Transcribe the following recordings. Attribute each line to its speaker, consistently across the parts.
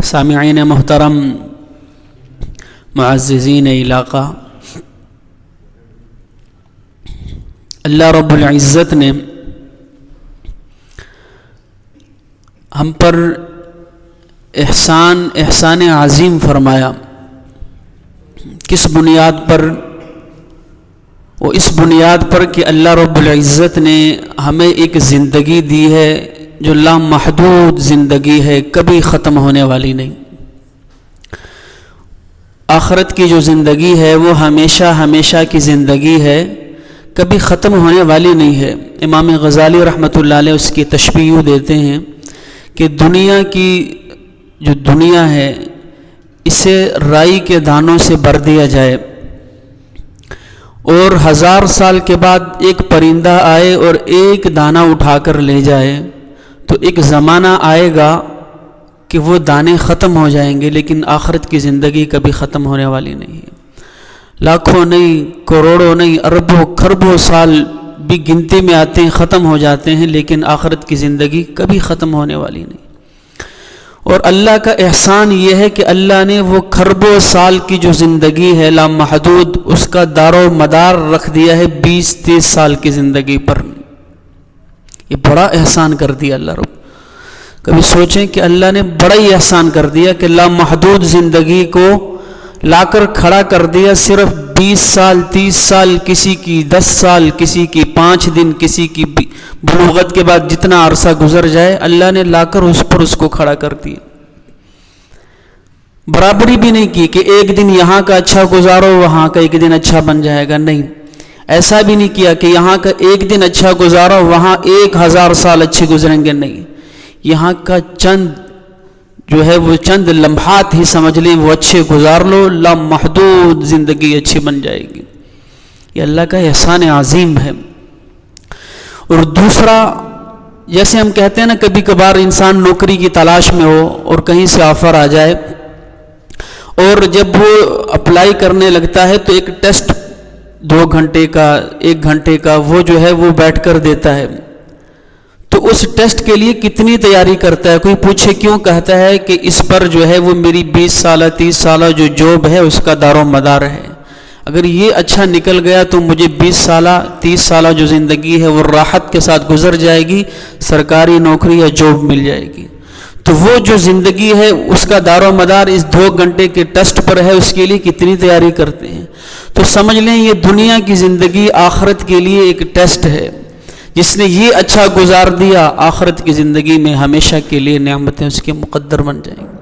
Speaker 1: سامعین محترم، معززین علاقہ، اللہ رب العزت نے ہم پر احسان عظیم فرمایا۔ کس بنیاد پر؟ وہ اس بنیاد پر کہ اللہ رب العزت نے ہمیں ایک زندگی دی ہے جو لامحدود زندگی ہے، کبھی ختم ہونے والی نہیں۔ آخرت کی جو زندگی ہے وہ ہمیشہ ہمیشہ کی زندگی ہے، کبھی ختم ہونے والی نہیں ہے۔ امام غزالی رحمۃ اللہ علیہ اس کی تشبیہ دیتے ہیں کہ دنیا کی جو دنیا ہے اسے رائی کے دانوں سے بھر دیا جائے اور 1000 سال کے بعد ایک پرندہ آئے اور ایک دانہ اٹھا کر لے جائے تو ایک زمانہ آئے گا کہ وہ دانے ختم ہو جائیں گے، لیکن آخرت کی زندگی کبھی ختم ہونے والی نہیں ہے۔ لاکھوں نہیں، کروڑوں نہیں، اربوں کھربوں سال بھی گنتی میں آتے ہیں، ختم ہو جاتے ہیں، لیکن آخرت کی زندگی کبھی ختم ہونے والی نہیں۔ اور اللہ کا احسان یہ ہے کہ اللہ نے وہ کھربوں سال کی جو زندگی ہے لامحدود، اس کا دار و مدار رکھ دیا ہے 20-30 سال کی زندگی پر۔ یہ بڑا احسان کر دیا اللہ رب۔ کبھی سوچیں کہ اللہ نے بڑا ہی احسان کر دیا کہ لامحدود زندگی کو لا کر کھڑا کر دیا، صرف 20 سال 30 سال، کسی کی 10 سال، کسی کی 5 دن، کسی کی بلوغت کے بعد جتنا عرصہ گزر جائے اللہ نے لا کر اس پر اس کو کھڑا کر دیا۔ برابری بھی نہیں کی کہ ایک دن یہاں کا اچھا گزارو وہاں کا ایک دن اچھا بن جائے گا، نہیں۔ ایسا بھی نہیں کیا کہ یہاں کا ایک دن اچھا گزارو وہاں 1000 سال اچھے گزریں گے، نہیں۔ یہاں کا چند جو ہے وہ چند لمحات ہی سمجھ لیں وہ اچھے گزار لو، لامحدود زندگی اچھی بن جائے گی۔ یہ اللہ کا احسان عظیم ہے۔ اور دوسرا، جیسے ہم کہتے ہیں نا کبھی کبھار انسان نوکری کی تلاش میں ہو اور کہیں سے آفر آ جائے اور جب وہ اپلائی کرنے لگتا ہے تو ایک ٹیسٹ 2 گھنٹے کا 1 گھنٹے کا وہ جو ہے وہ بیٹھ کر دیتا ہے، تو اس ٹیسٹ کے لیے کتنی تیاری کرتا ہے؟ کوئی پوچھے کیوں؟ کہتا ہے کہ اس پر جو ہے وہ میری 20 سالہ 30 سالہ جو جاب ہے اس کا دار و مدار ہے، اگر یہ اچھا نکل گیا تو مجھے 20 سالہ 30 سالہ جو زندگی ہے وہ راحت کے ساتھ گزر جائے گی، سرکاری نوکری یا جاب مل جائے گی۔ تو وہ جو زندگی ہے اس کا دار و مدار اس 2 گھنٹے کے ٹیسٹ پر ہے، اس کے لیے کتنی تیاری کرتے ہیں۔ تو سمجھ لیں یہ دنیا کی زندگی آخرت کے لیے ایک ٹیسٹ ہے، جس نے یہ اچھا گزار دیا آخرت کی زندگی میں ہمیشہ کے لیے نعمتیں اس کے مقدر بن جائیں گی۔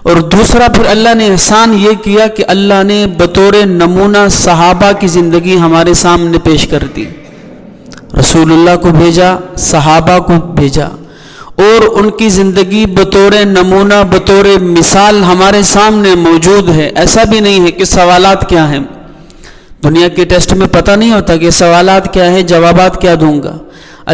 Speaker 1: اور دوسرا پھر اللہ نے احسان یہ کیا کہ اللہ نے بطور نمونہ صحابہ کی زندگی ہمارے سامنے پیش کر دی۔ رسول اللہ کو بھیجا، صحابہ کو بھیجا، اور ان کی زندگی بطور نمونہ بطور مثال ہمارے سامنے موجود ہے۔ ایسا بھی نہیں ہے کہ سوالات کیا ہیں، دنیا کے ٹیسٹ میں پتہ نہیں ہوتا کہ سوالات کیا ہیں، جوابات کیا دوں گا۔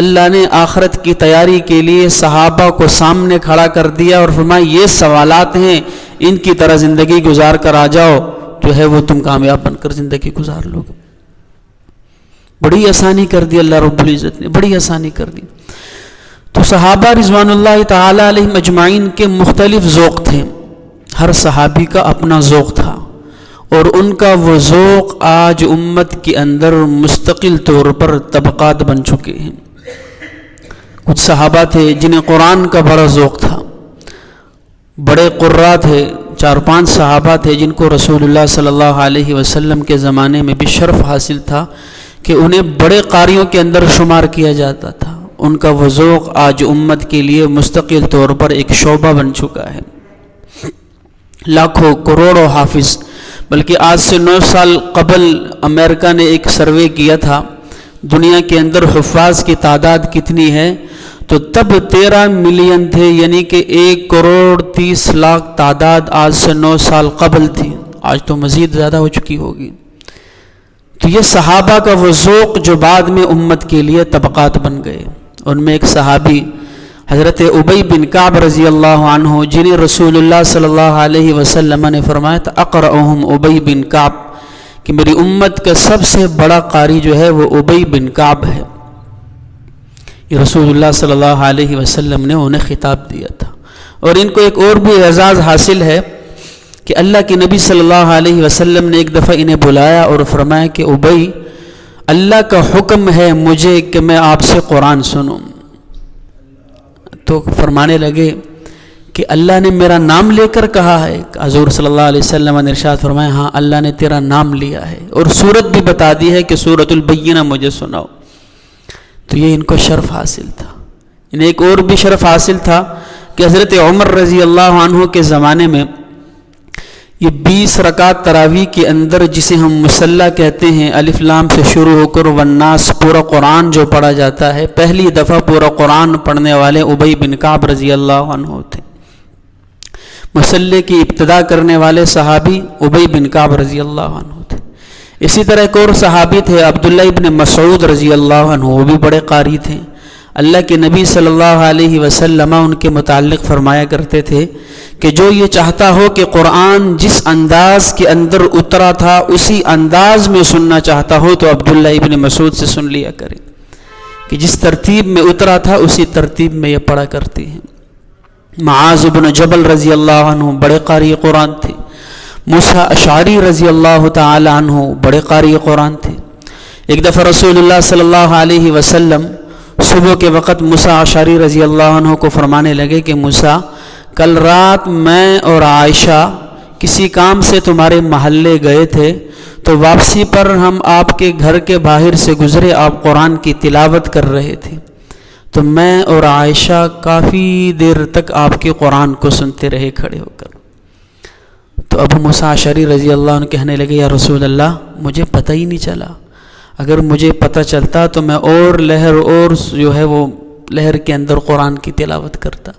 Speaker 1: اللہ نے آخرت کی تیاری کے لیے صحابہ کو سامنے کھڑا کر دیا اور فرمایا یہ سوالات ہیں، ان کی طرح زندگی گزار کر آ جاؤ، جو ہے وہ تم کامیاب بن کر زندگی گزار لو گے۔ بڑی آسانی کر دی اللہ رب العزت نے، بڑی آسانی کر دی۔ تو صحابہ رضوان اللہ تعالی علیہم اجمعین کے مختلف ذوق تھے، ہر صحابی کا اپنا ذوق تھا، اور ان کا وہ ذوق آج امت کے اندر مستقل طور پر طبقات بن چکے ہیں۔ کچھ صحابہ تھے جنہیں قرآن کا بڑا ذوق تھا، بڑے قراء تھے، 4-5 صحابہ تھے جن کو رسول اللہ صلی اللہ علیہ وسلم کے زمانے میں بھی شرف حاصل تھا کہ انہیں بڑے قاریوں کے اندر شمار کیا جاتا تھا۔ ان کا وہ ذوق آج امت کے لیے مستقل طور پر ایک شعبہ بن چکا ہے۔ لاکھوں کروڑوں حافظ، بلکہ آج سے 9 سال قبل امریکہ نے ایک سروے کیا تھا دنیا کے اندر حفاظ کی تعداد کتنی ہے، تو تب 13 ملین تھے، یعنی کہ 1,30,00,000 تعداد آج سے 9 سال قبل تھی، آج تو مزید زیادہ ہو چکی ہوگی۔ تو یہ صحابہ کا وہ ذوق جو بعد میں امت کے لیے طبقات بن گئے۔ ان میں ایک صحابی حضرت ابی بن کعب رضی اللہ عنہ، جنہیں رسول اللہ صلی اللہ علیہ وسلم نے فرمایا تھا اقرأہم ابی بن کعب، کہ میری امت کا سب سے بڑا قاری جو ہے وہ ابی بن کعب ہے۔ یہ رسول اللہ صلی اللہ علیہ وسلم نے انہیں خطاب دیا تھا۔ اور ان کو ایک اور بھی اعزاز حاصل ہے کہ اللہ کے نبی صلی اللہ علیہ وسلم نے ایک دفعہ انہیں بلایا اور فرمایا کہ ابی، اللہ کا حکم ہے مجھے کہ میں آپ سے قرآن سنوں۔ تو فرمانے لگے کہ اللہ نے میرا نام لے کر کہا ہے؟ حضور صلی اللہ علیہ وسلم نے ارشاد فرمایا ہاں، اللہ نے تیرا نام لیا ہے اور سورت بھی بتا دی ہے کہ سورۃ البینہ مجھے سناؤ۔ تو یہ ان کو شرف حاصل تھا۔ انہیں ایک اور بھی شرف حاصل تھا کہ حضرت عمر رضی اللہ عنہ کے زمانے میں یہ 20 رکعت تراویح کے اندر، جسے ہم مصلی کہتے ہیں، الف لام سے شروع ہو کر والناس پورا قرآن جو پڑھا جاتا ہے، پہلی دفعہ پورا قرآن پڑھنے والے ابی بن کعب رضی اللہ عنہ تھے۔ مصلی کی ابتدا کرنے والے صحابی ابی بن کعب رضی اللہ عنہ تھے۔ اسی طرح ایک اور صحابی تھے عبداللہ ابن مسعود رضی اللہ عنہ، وہ بھی بڑے قاری تھے۔ اللہ کے نبی صلی اللہ علیہ وسلم ان کے متعلق فرمایا کرتے تھے کہ جو یہ چاہتا ہو کہ قرآن جس انداز کے اندر اترا تھا اسی انداز میں سننا چاہتا ہو تو عبداللہ ابن مسعود سے سن لیا کرے، کہ جس ترتیب میں اترا تھا اسی ترتیب میں یہ پڑھا کرتے ہیں۔ معاذ بن جبل رضی اللہ عنہ بڑے قاری قرآن تھے۔ موسیٰ اشعری رضی اللہ تعالی عنہ بڑے قاری قرآن تھے۔ ایک دفعہ رسول اللہ صلی اللہ علیہ وسلم صبح کے وقت موسیٰ اشعری رضی اللہ عنہ کو فرمانے لگے کہ موسیٰ، کل رات میں اور عائشہ کسی کام سے تمہارے محلے گئے تھے، تو واپسی پر ہم آپ کے گھر کے باہر سے گزرے، آپ قرآن کی تلاوت کر رہے تھے، تو میں اور عائشہ کافی دیر تک آپ کے قرآن کو سنتے رہے کھڑے ہو کر۔ تو ابو موسیٰ اشعری رضی اللہ عنہ کہنے لگے یا رسول اللہ، مجھے پتہ ہی نہیں چلا، اگر مجھے پتہ چلتا تو میں اور لہر اور جو ہے وہ لہر کے اندر قرآن کی تلاوت کرتا۔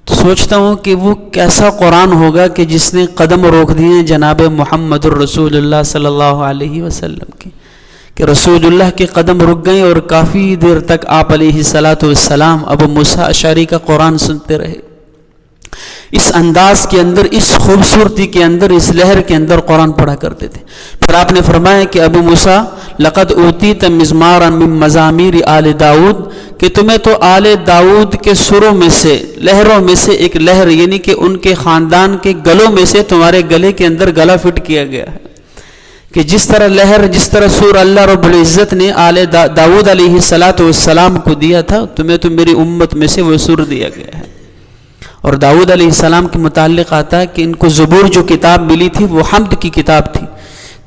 Speaker 1: تو سوچتا ہوں کہ وہ کیسا قرآن ہوگا کہ جس نے قدم روک دیے جناب محمد الرسول اللہ صلی اللہ علیہ وسلم کے، کہ رسول اللہ کے قدم رک گئے اور کافی دیر تک آپ علیہ السلام ابو موسیٰ اشعری کا قرآن سنتے رہے، اس انداز کے اندر، اس خوبصورتی کے اندر، اس لہر کے اندر قرآن پڑھا کرتے تھے۔ پھر آپ نے فرمایا کہ ابو موسیٰ لقد اوتیت مزمارا من مزامیر آل داؤد، کہ تمہیں تو آل داؤد کے سروں میں سے، لہروں میں سے ایک لہر، یعنی کہ ان کے خاندان کے گلوں میں سے تمہارے گلے کے اندر گلا فٹ کیا گیا ہے، کہ جس طرح لہر، جس طرح سور اللہ رب العزت نے آل داؤد علیہ السلام کو دیا تھا، تمہیں تو میری امت میں سے وہ سر دیا گیا ہے۔ اور داؤد علیہ السلام کے متعلق آتا ہے کہ ان کو زبور جو کتاب ملی تھی وہ حمد کی کتاب تھی،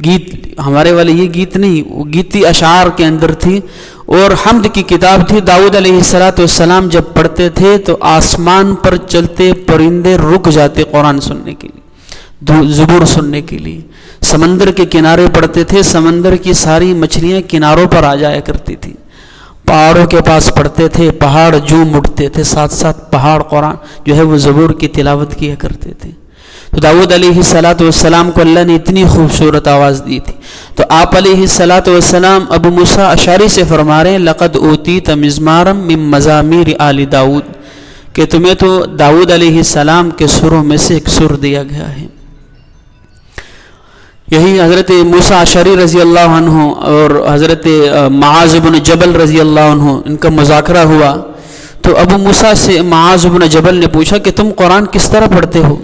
Speaker 1: گیت، ہمارے والے یہ گیت نہیں، وہ گیتی اشعار کے اندر تھی، اور حمد کی کتاب تھی۔ داؤد علیہ السلام جب پڑھتے تھے تو آسمان پر چلتے پرندے رک جاتے قرآن سننے کے لیے، زبور سننے کے لیے۔ سمندر کے کنارے پڑھتے تھے، سمندر کی ساری مچھلیاں کناروں پر آ جایا کرتی تھی۔ پہاڑوں کے پاس پڑھتے تھے، پہاڑ جھوم اٹھتے تھے، ساتھ ساتھ پہاڑ قرآن جو ہے وہ زبور کی تلاوت کیا کرتے تھے۔ تو داؤد علیہ السلام کو اللہ نے اتنی خوبصورت آواز دی تھی، تو آپ علیہ السلام ابو موسیٰ اشعری سے فرما رہے ہیں لقد اوتیت مزمارا من مزامیر آل داؤد، کہ تمہیں تو داؤد علیہ السلام کے سروں میں سے ایک سر دیا گیا ہے۔ یہی حضرت موسیٰ اشعری رضی اللہ عنہ اور حضرت معاذ بن جبل رضی اللہ عنہ ان کا مذاکرہ ہوا، تو ابو موسیٰ سے معاذ بن جبل نے پوچھا کہ تم قرآن کس طرح پڑھتے ہو؟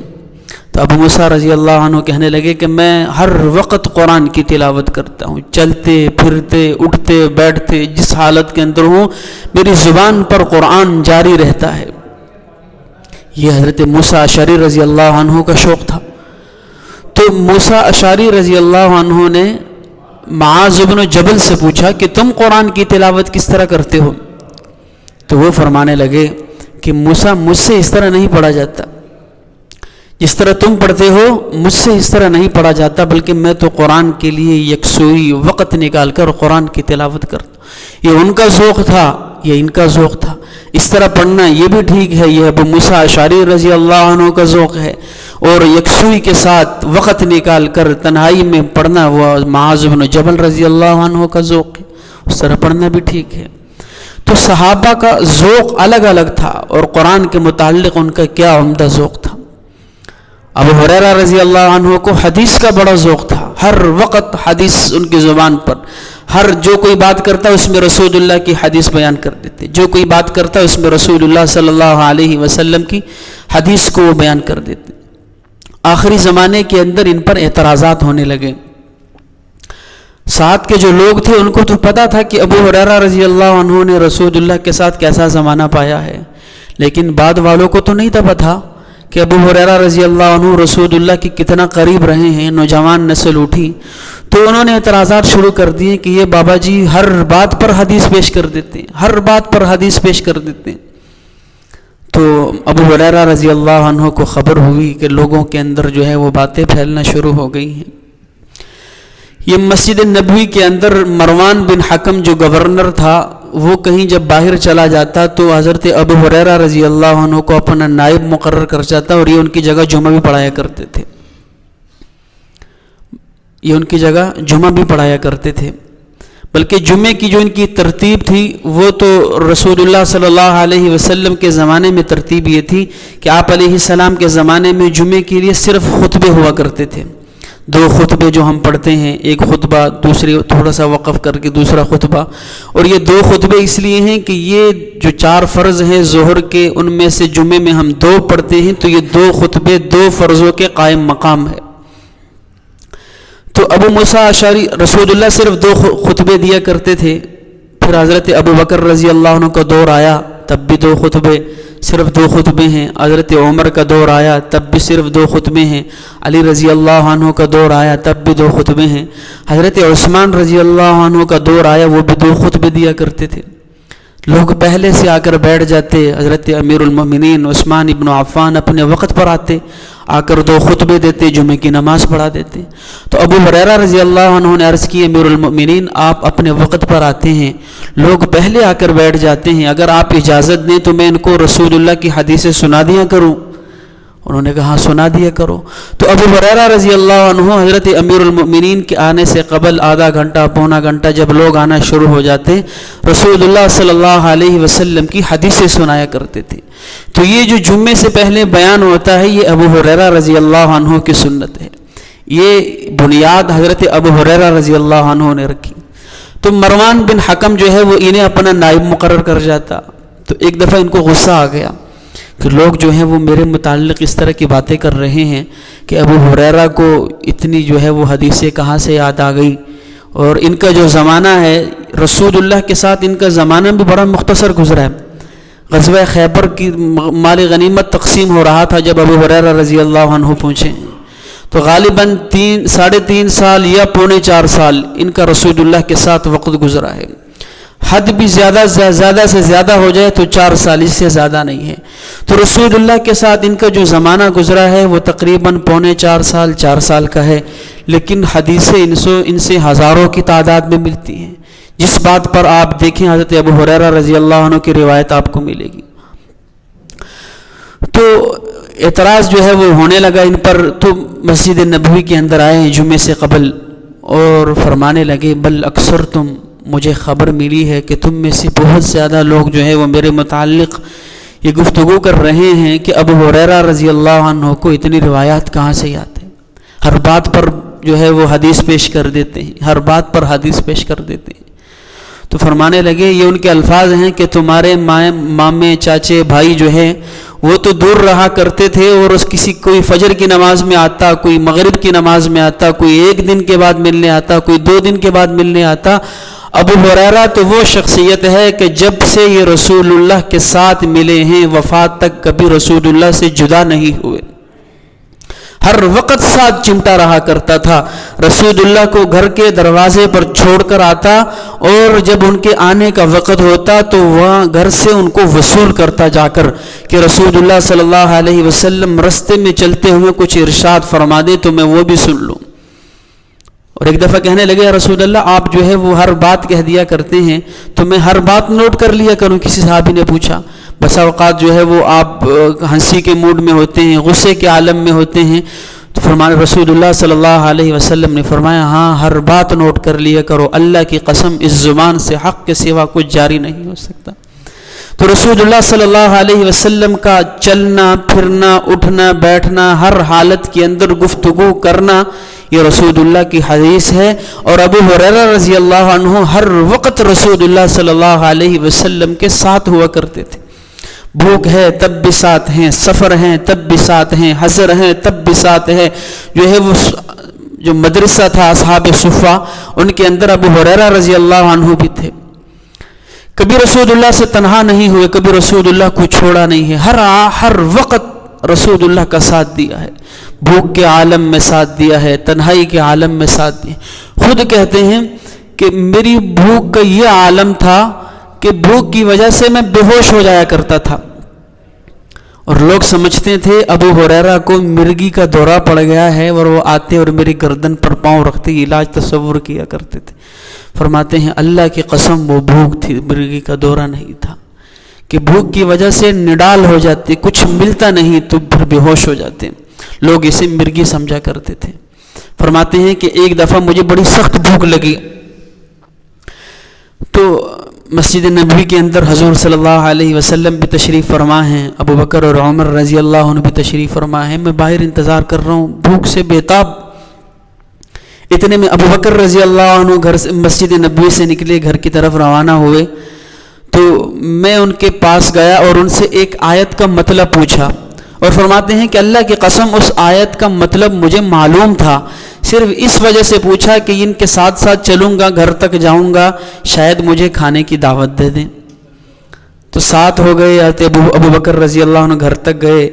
Speaker 1: تو ابو موسیٰ رضی اللہ عنہ کہنے لگے کہ میں ہر وقت قرآن کی تلاوت کرتا ہوں، چلتے پھرتے اٹھتے بیٹھتے جس حالت کے اندر ہوں میری زبان پر قرآن جاری رہتا ہے۔ یہ حضرت موسیٰ اشعری رضی اللہ عنہ کا شوق تھا۔ تو موسیٰ اشعری رضی اللہ عنہ نے معاذ بن جبل سے پوچھا کہ تم قرآن کی تلاوت کس طرح کرتے ہو؟ تو وہ فرمانے لگے کہ موسیٰ مجھ سے اس طرح نہیں پڑھا جاتا، جس طرح تم پڑھتے ہو مجھ سے اس طرح نہیں پڑھا جاتا، بلکہ میں تو قرآن کے لیے یکسوئی وقت نکال کر قرآن کی تلاوت کرتا ہوں۔ یہ ان کا ذوق تھا، یہ ان کا ذوق تھا، اس طرح پڑھنا یہ بھی ٹھیک ہے، یہ ابو موسیٰ اشعری رضی اللہ عنہ کا ذوق ہے، اور یکسوئی کے ساتھ وقت نکال کر تنہائی میں پڑھنا وہ معاذ بن جبل رضی اللہ عنہ کا ذوق ہے، اس طرح پڑھنا بھی ٹھیک ہے۔ تو صحابہ کا ذوق الگ الگ تھا، اور قرآن کے متعلق ان کا کیا عمدہ ذوق تھا۔ ابو ہریرہ رضی اللہ عنہ کو حدیث کا بڑا ذوق تھا، ہر وقت حدیث ان کی زبان پر، ہر جو کوئی بات کرتا ہے اس میں رسول اللہ کی حدیث بیان کر دیتے، جو کوئی بات کرتا ہے اس میں رسول اللہ صلی اللہ علیہ وسلم کی حدیث کو وہ بیان کر دیتے۔ آخری زمانے کے اندر ان پر اعتراضات ہونے لگے۔ ساتھ کے جو لوگ تھے ان کو تو پتہ تھا کہ ابو ہریرہ رضی اللہ عنہ نے رسول اللہ کے ساتھ کیسا زمانہ پایا ہے، لیکن بعد والوں کو تو نہیں پتہ تھا کہ ابو ہریرہ رضی اللہ عنہ رسول اللہ کی کتنا قریب رہے ہیں۔ نوجوان نسل اٹھی تو انہوں نے اعتراضات شروع کر دیے کہ یہ بابا جی ہر بات پر حدیث پیش کر دیتے ہیں، ہر بات پر حدیث پیش کر دیتے ہیں۔ تو ابو ہریرہ رضی اللہ عنہ کو خبر ہوئی کہ لوگوں کے اندر جو ہے وہ باتیں پھیلنا شروع ہو گئی ہیں۔ یہ مسجد نبوی کے اندر مروان بن حکم جو گورنر تھا، وہ کہیں جب باہر چلا جاتا تو حضرت ابو ہریرہ رضی اللہ عنہ کو اپنا نائب مقرر کر جاتا اور یہ ان کی جگہ جمعہ بھی پڑھایا کرتے تھے، یہ ان کی جگہ جمعہ بھی پڑھایا کرتے تھے۔ بلکہ جمعے کی جو ان کی ترتیب تھی وہ تو رسول اللہ صلی اللہ علیہ وسلم کے زمانے میں ترتیب یہ تھی کہ آپ علیہ السلام کے زمانے میں جمعے کے لیے صرف خطبے ہوا کرتے تھے، 2 خطبے جو ہم پڑھتے ہیں، ایک خطبہ دوسرے تھوڑا سا وقف کر کے دوسرا خطبہ، اور یہ 2 خطبے اس لیے ہیں کہ یہ جو 4 فرض ہیں ظہر کے، ان میں سے جمعے میں ہم 2 پڑھتے ہیں، تو یہ 2 خطبے 2 فرضوں کے قائم مقام ہے۔ تو ابو موسیٰ اشعری رسول اللہ صرف 2 خطبے دیا کرتے تھے، پھر حضرت ابو بکر رضی اللہ عنہ کا دور آیا تب بھی 2 خطبے، صرف 2 خطبے ہیں۔ حضرت عمر کا دور آیا تب بھی صرف 2 خطبے ہیں۔ علی رضی اللہ عنہ کا دور آیا تب بھی 2 خطبے ہیں۔ حضرت عثمان رضی اللہ عنہ کا دور آیا، وہ بھی 2 خطبے دیا کرتے تھے۔ لوگ پہلے سے آ کر بیٹھ جاتے، حضرت امیر المومنین عثمان ابن عفان اپنے وقت پر آتے، آ کر 2 خطبے دیتے، جمعے کی نماز پڑھا دیتے۔ تو ابو ہریرہ رضی اللہ عنہ نے عرض کی، امیر المومنین آپ اپنے وقت پر آتے ہیں، لوگ پہلے آ کر بیٹھ جاتے ہیں، اگر آپ اجازت دیں تو میں ان کو رسول اللہ کی حدیثیں سنا دیا کروں؟ انہوں نے کہا سنا دیا کرو۔ تو ابو ہریرہ رضی اللہ عنہ حضرت امیر المؤمنین کے آنے سے قبل آدھا گھنٹہ پونا گھنٹہ جب لوگ آنا شروع ہو جاتے، رسول اللہ صلی اللہ علیہ وسلم کی حدیثیں سنایا کرتے تھے۔ تو یہ جو جمعے سے پہلے بیان ہوتا ہے، یہ ابو ہریرہ رضی اللہ عنہ کی سنت ہے، یہ بنیاد حضرت ابو ہریرہ رضی اللہ عنہ نے رکھی۔ تو مروان بن حکم جو ہے وہ انہیں اپنا نائب مقرر کر جاتا۔ تو ایک دفعہ ان کو غصہ آ گیا کہ لوگ جو ہیں وہ میرے متعلق اس طرح کی باتیں کر رہے ہیں کہ ابو ہریرہ کو اتنی جو ہے وہ حدیثیں کہاں سے یاد آ گئی، اور ان کا جو زمانہ ہے رسول اللہ کے ساتھ ان کا زمانہ بھی بڑا مختصر گزرا ہے۔ غزوہ خیبر کی مال غنیمت تقسیم ہو رہا تھا جب ابو ہریرہ رضی اللہ عنہ پہنچے، تو غالباً 3.5 سال یا 3.25 سال ان کا رسول اللہ کے ساتھ وقت گزرا ہے۔ حد بھی زیادہ سے زیادہ ہو جائے تو 4 سال، اس سے زیادہ نہیں ہے۔ تو رسول اللہ کے ساتھ ان کا جو زمانہ گزرا ہے وہ تقریباً 4 سال کا ہے، لیکن حدیثیں ان سے ہزاروں کی تعداد میں ملتی ہیں۔ جس بات پر آپ دیکھیں حضرت ابو ہریرہ رضی اللہ عنہ کی روایت آپ کو ملے گی۔ تو اعتراض جو ہے وہ ہونے لگا ان پر، تو مسجد نبوی کے اندر آئے جمعے سے قبل اور فرمانے لگے، بل اکثر تم، مجھے خبر ملی ہے کہ تم میں سے بہت زیادہ لوگ جو ہے وہ میرے متعلق یہ گفتگو کر رہے ہیں کہ ابو ہریرہ رضی اللہ عنہ کو اتنی روایات کہاں سے یاد ہے، ہر بات پر جو ہے وہ حدیث پیش کر دیتے ہیں، ہر بات پر حدیث پیش کر دیتے ہیں۔ تو فرمانے لگے یہ ان کے الفاظ ہیں کہ تمہارے مامے چاچے بھائی جو ہیں وہ تو دور رہا کرتے تھے، اور کوئی فجر کی نماز میں آتا، کوئی مغرب کی نماز میں آتا، کوئی 1 دن کے بعد ملنے آتا، کوئی 2 دن کے بعد ملنے آتا۔ ابو ہریرہ تو وہ شخصیت ہے کہ جب سے یہ رسول اللہ کے ساتھ ملے ہیں وفات تک کبھی رسول اللہ سے جدا نہیں ہوئے، ہر وقت ساتھ چمٹا رہا کرتا تھا، رسول اللہ کو گھر کے دروازے پر چھوڑ کر آتا، اور جب ان کے آنے کا وقت ہوتا تو وہاں گھر سے ان کو وصول کرتا جا کر کہ رسول اللہ صلی اللہ علیہ وسلم رستے میں چلتے ہوئے کچھ ارشاد فرما دیں تو میں وہ بھی سن لوں۔ اور ایک دفعہ کہنے لگے، رسول اللہ آپ جو ہے وہ ہر بات کہہ دیا کرتے ہیں تو میں ہر بات نوٹ کر لیا کروں۔ کسی صحابی نے پوچھا، بسا اوقات جو ہے وہ آپ ہنسی کے موڈ میں ہوتے ہیں، غصے کے عالم میں ہوتے ہیں، تو فرمایا رسول اللہ صلی اللہ علیہ وسلم نے فرمایا ہاں ہر بات نوٹ کر لیا کرو، اللہ کی قسم اس زبان سے حق کے سوا کچھ جاری نہیں ہو سکتا۔ تو رسول اللہ صلی اللہ علیہ وسلم کا چلنا پھرنا اٹھنا بیٹھنا، ہر حالت کے اندر گفتگو کرنا، یہ رسول اللہ کی حدیث ہے. اور ابو ہریرہ رضی اللہ عنہ ہر وقت رسول اللہ صلی اللہ علیہ وسلم کے ساتھ ہوا کرتے تھے. بھوک ہے تب بھی ساتھ ہیں، سفر ہیں تب بھی ساتھ ہیں، حضر ہیں تب بھی ساتھ ہیں. جو ہے وہ جو مدرسہ تھا اصحاب صفہ، ان کے اندر ابو ہریرہ رضی اللہ عنہ بھی تھے. کبھی رسول اللہ سے تنہا نہیں ہوئے، کبھی رسول اللہ کو چھوڑا نہیں ہے. ہر وقت رسول اللہ کا ساتھ دیا ہے. بھوک کے عالم میں ساتھ دیا ہے، تنہائی کے عالم میں ساتھ دیا. خود کہتے ہیں کہ میری بھوک کا یہ عالم تھا کہ بھوک کی وجہ سے میں بے ہوش ہو جایا کرتا تھا، اور لوگ سمجھتے تھے ابو ہریرہ کو مرگی کا دورہ پڑ گیا ہے، اور وہ آتے اور میری گردن پر پاؤں رکھتے علاج تصور کیا کرتے تھے. فرماتے ہیں اللہ کی قسم وہ بھوک تھی، مرگی کا دورہ نہیں تھا، کہ بھوک کی وجہ سے نڈال ہو جاتے، کچھ ملتا نہیں تو پھر بے ہوش ہو جاتے. لوگ اسے مرگی سمجھا کرتے تھے. فرماتے ہیں کہ ایک دفعہ مجھے بڑی سخت بھوک لگی تو مسجد نبوی کے اندر حضور صلی اللہ علیہ وسلم بھی تشریف فرما ہیں، ابو بکر اور عمر رضی اللہ عنہ بھی تشریف فرما ہیں. میں باہر انتظار کر رہا ہوں بھوک سے بےتاب. اتنے میں ابو بکر رضی اللہ عنہ گھر سے مسجد نبوی سے نکلے، گھر کی طرف روانہ ہوئے. تو میں ان کے پاس گیا اور ان سے ایک آیت کا مطلب پوچھا، اور فرماتے ہیں کہ اللہ کی قسم اس آیت کا مطلب مجھے معلوم تھا، صرف اس وجہ سے پوچھا کہ ان کے ساتھ ساتھ چلوں گا، گھر تک جاؤں گا، شاید مجھے کھانے کی دعوت دے دیں. تو ساتھ ہو گئے. ابو بکر رضی اللہ عنہ گھر تک گئے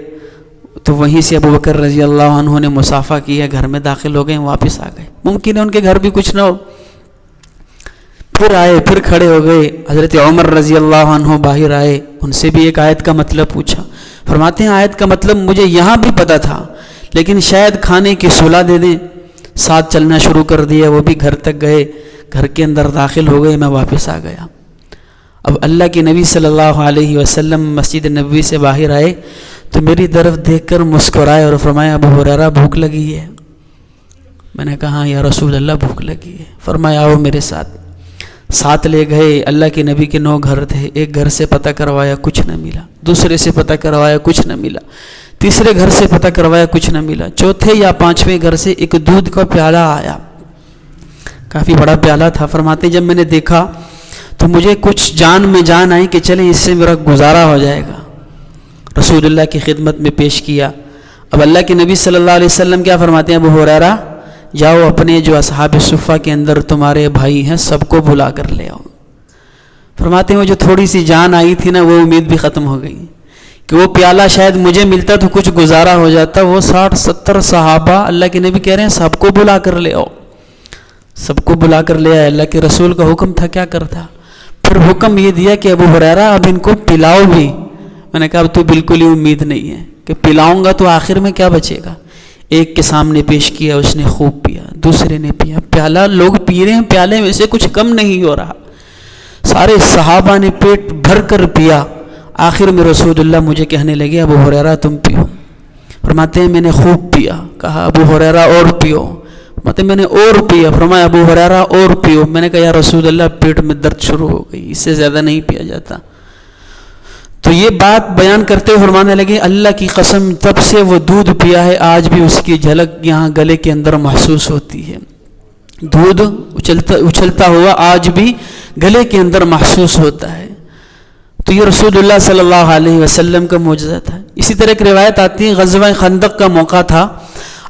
Speaker 1: تو وہیں سے ابو بکر رضی اللہ عنہ نے مصافحہ کیا، گھر میں داخل ہو گئے، واپس آ گئے. ممکن ہے ان کے گھر بھی کچھ نہ ہو. پھر آئے، پھر کھڑے ہو گئے. حضرت عمر رضی اللہ عنہ باہر آئے، ان سے بھی ایک آیت کا مطلب پوچھا. فرماتے ہیں آیت کا مطلب مجھے یہاں بھی پتہ تھا، لیکن شاید کھانے کی صلح دے دیں. ساتھ چلنا شروع کر دیا، وہ بھی گھر تک گئے، گھر کے اندر داخل ہو گئے، میں واپس آ گیا. اب اللہ کے نبی صلی اللہ علیہ وسلم مسجد نبوی سے باہر آئے تو میری طرف دیکھ کر مسکرائے اور فرمایا ابو ہریرہ بھوک لگی ہے؟ میں نے کہا یا رسول اللہ بھوک لگی ہے. فرمایا آؤ میرے ساتھ. ساتھ لے گئے. اللہ کے نبی کے 9 گھر تھے. ایک گھر سے پتہ کروایا، کچھ نہ ملا. دوسرے سے پتہ کروایا، کچھ نہ ملا. تیسرے گھر سے پتہ کروایا، کچھ نہ ملا. چوتھے یا 5ویں گھر سے ایک دودھ کا پیالہ آیا، کافی بڑا پیالہ تھا. فرماتے جب میں نے دیکھا تو مجھے کچھ جان میں جان آئی کہ چلیں اس سے میرا گزارا ہو جائے گا. رسول اللہ کی خدمت میں پیش کیا. اب اللہ کے نبی صلی اللہ علیہ وسلم کیا فرماتے ہیں؟ ابو ہریرہ جاؤ اپنے جو اصحاب صفہ کے اندر تمہارے بھائی ہیں سب کو بلا کر لے آؤ. فرماتے ہیں وہ جو تھوڑی سی جان آئی تھی نا، وہ امید بھی ختم ہو گئی کہ وہ پیالہ شاید مجھے ملتا تو کچھ گزارا ہو جاتا. وہ 60-70 صحابہ اللہ کے نبی کہہ رہے ہیں سب کو بلا کر لے آؤ. سب کو بلا کر لے آئے. اللہ کے رسول کا حکم تھا، کیا کرتا. پھر حکم یہ دیا کہ ابو ہریرہ اب ان کو پلاؤ بھی. میں نے کہا اب تو بالکل ہی امید نہیں ہے کہ پلاؤں گا تو آخر میں کیا بچے گا. ایک کے سامنے پیش کیا، اس نے خوب پیا. دوسرے نے پیا. پیالہ لوگ پی رہے ہیں، پیالے میں سے کچھ کم نہیں ہو رہا. سارے صحابہ نے پیٹ بھر کر پیا. آخر میں رسول اللہ مجھے کہنے لگے ابو ہریرہ تم پیو. فرماتے ہیں میں نے خوب پیا. کہا ابو ہریرہ اور پیو. فرماتے میں نے اور پیا. فرمایا ابو ہریرہ اور پیو. میں نے کہا یا رسول اللہ پیٹ میں درد شروع ہو گئی، اس سے زیادہ نہیں پیا جاتا. تو یہ بات بیان کرتے ہوئے فرمانے لگے اللہ کی قسم تب سے وہ دودھ پیا ہے، آج بھی اس کی جھلک یہاں گلے کے اندر محسوس ہوتی ہے. دودھ اچھلتا ہوا آج بھی گلے کے اندر محسوس ہوتا ہے. تو یہ رسول اللہ صلی اللہ علیہ وسلم کا معجزہ تھا. اسی طرح ایک روایت آتی ہے غزوہ خندق کا موقع تھا.